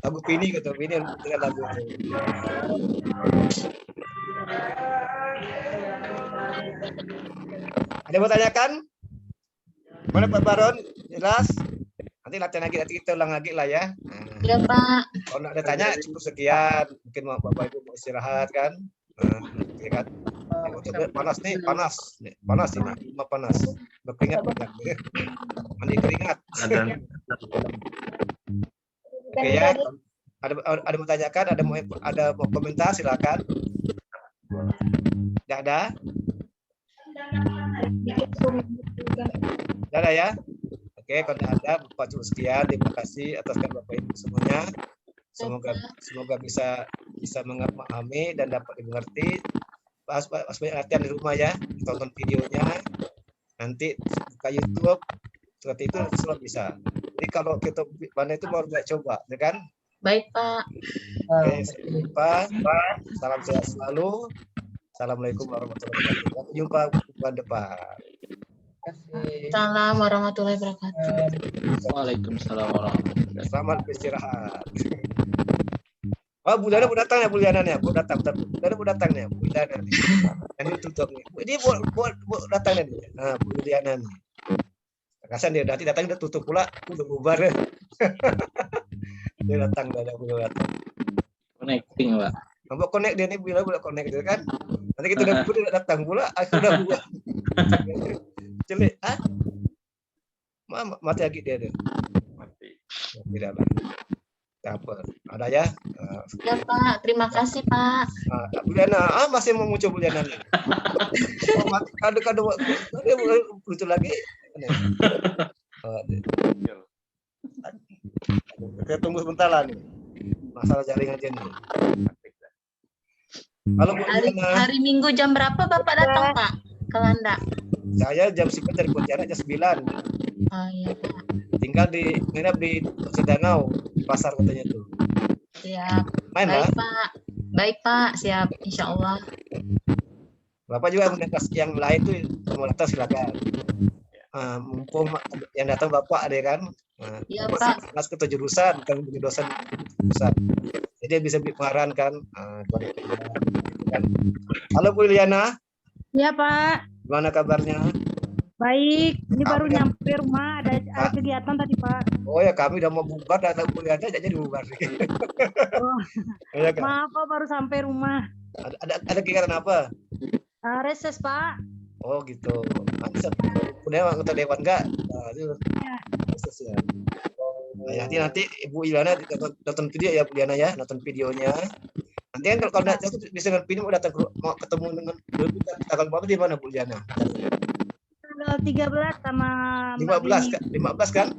Lagu Pini kata Pini dengan lagu itu. Ada yang mau tanyakan? Mana Pak Baron? Jelas? Nanti latihan lagi, nanti kita ulang lagi lah ya. Ya, Pak. Kalau nggak ada tanya cukup sekian. Mungkin Bapak Ibu mau istirahat kan? Ya kan? Panas nih, panas ini, panas. Berkeringat banyak. Mandi keringat. Oke ya. Ada mau tanyakan? Ada mau komentar? Silakan. Tidak ada? Tidak ada ya? Oke, kalau tidak ada, Bapak cukup sekian. Terima kasih atas Bapak Ibu semuanya. Semoga bisa memahami dan dapat dimengerti. Pas banyak latihan di rumah ya, tonton videonya, nanti buka YouTube, seperti itu semua bisa. Jadi kalau kita mana itu baru coba, ya kan? Baik, Pak. Oke, sampai jumpa. Salam sehat selalu. Assalamualaikum warahmatullahi wabarakatuh. Sampai jumpa bulan depan. Assalamualaikum warahmatullahi wabarakatuh. Waalaikumsalam warahmatullahi wabarakatuh. Selamat beristirahat. Oh, Bu Liana mau datang ya, Bu Liana nih. Bu datang nih, Bu Liana nih. Ini tutup nih. Ini buat datang nih. Nah, Bu Liana nih. Kasihan dia nanti datang udah tutup pula, udah bubar. Dia datang, udah datang. Connecting, Pak. Nampak connect dia nih, bila connect gitu kan. Nanti kita udah datang pula, aku udah bubar. Celik, mati lagi dia. Mati. Tidak lah. Apa? Ada ya? Ya, Pak. Terima kasih, Pak. Bu Liana, masih mau muncul Bu Liana nih. Kado lucu lagi. Kita tunggu sebentar lah nih. Masalah jaringan aja nih. Halo Bu Liana. Hari Minggu jam berapa Bapak datang, Pak? Ke Landak? Saya jam 9 dari Pontianak jam 9. Oh iya, Pak. Tinggal nginap di Sedanau, pasar katanya tuh. Siap. Main Baik, lah. Pak. Baik, Pak. Siap. Insya Allah. Bapak juga yang lain tuh mau datang silakan. Mumpung yang datang Bapak ada kan. Iya, Pak. Mas ketua jurusan, bukan dosen jurusan. Jadi dia bisa pengaran kan. Halo Bu Liana. Ya, Pak. Gimana kabarnya? Baik. Ini baru nyampe rumah. Ada kegiatan tadi, Pak. Oh ya, kami udah mau bubar, datang Bu Liana jadi bubar. Oh, Ya, kan? maaf, Pak. Baru sampai rumah. Ada kegiatan apa? Reses, Pak. Oh gitu. Udah anggota dewan enggak? Itu Ya. reses ya. Nah, nanti Ibu Iliana nonton video ya, Bu Iliana ya, nonton videonya. Nanti kan kalau bisa dengan video mau datang mau ketemu dengan tanggal berapa di mana Bu Iliana? Tanggal 13 sama Mbak 15 Rini. kan? 15 kan?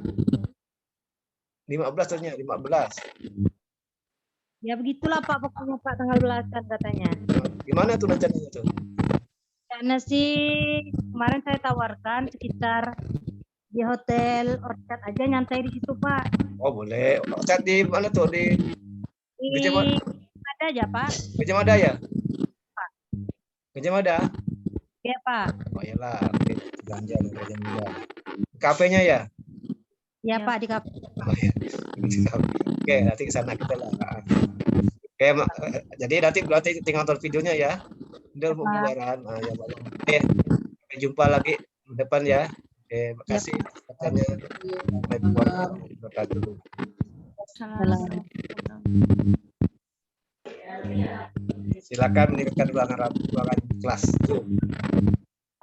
15 ternyata 15. Ya begitulah Pak, pokoknya Pak tanggal belasan katanya. Gimana tuh rencananya tuh? Karena sih kemarin saya tawarkan sekitar di hotel Orchard aja, nyantai di situ Pak. Oh boleh. Chat di mana tuh? Di Di ada aja Pak. Gajah Mada ya? Gajah Mada? Ya Pak. Oh iyalah, belanja di Gajah Mada. Kafenya ya? Ya Pak, di kafe. Oh, ya. Oke, nanti ke sana kita lah. Oke, jadi nanti tinggal nonton videonya ya. Udah mau bubaran. Nah, ya, oke, sampai jumpa lagi di depan ya. Oke, makasih. Katanya silakan meningkatkan ruangan kelas.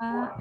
Pak.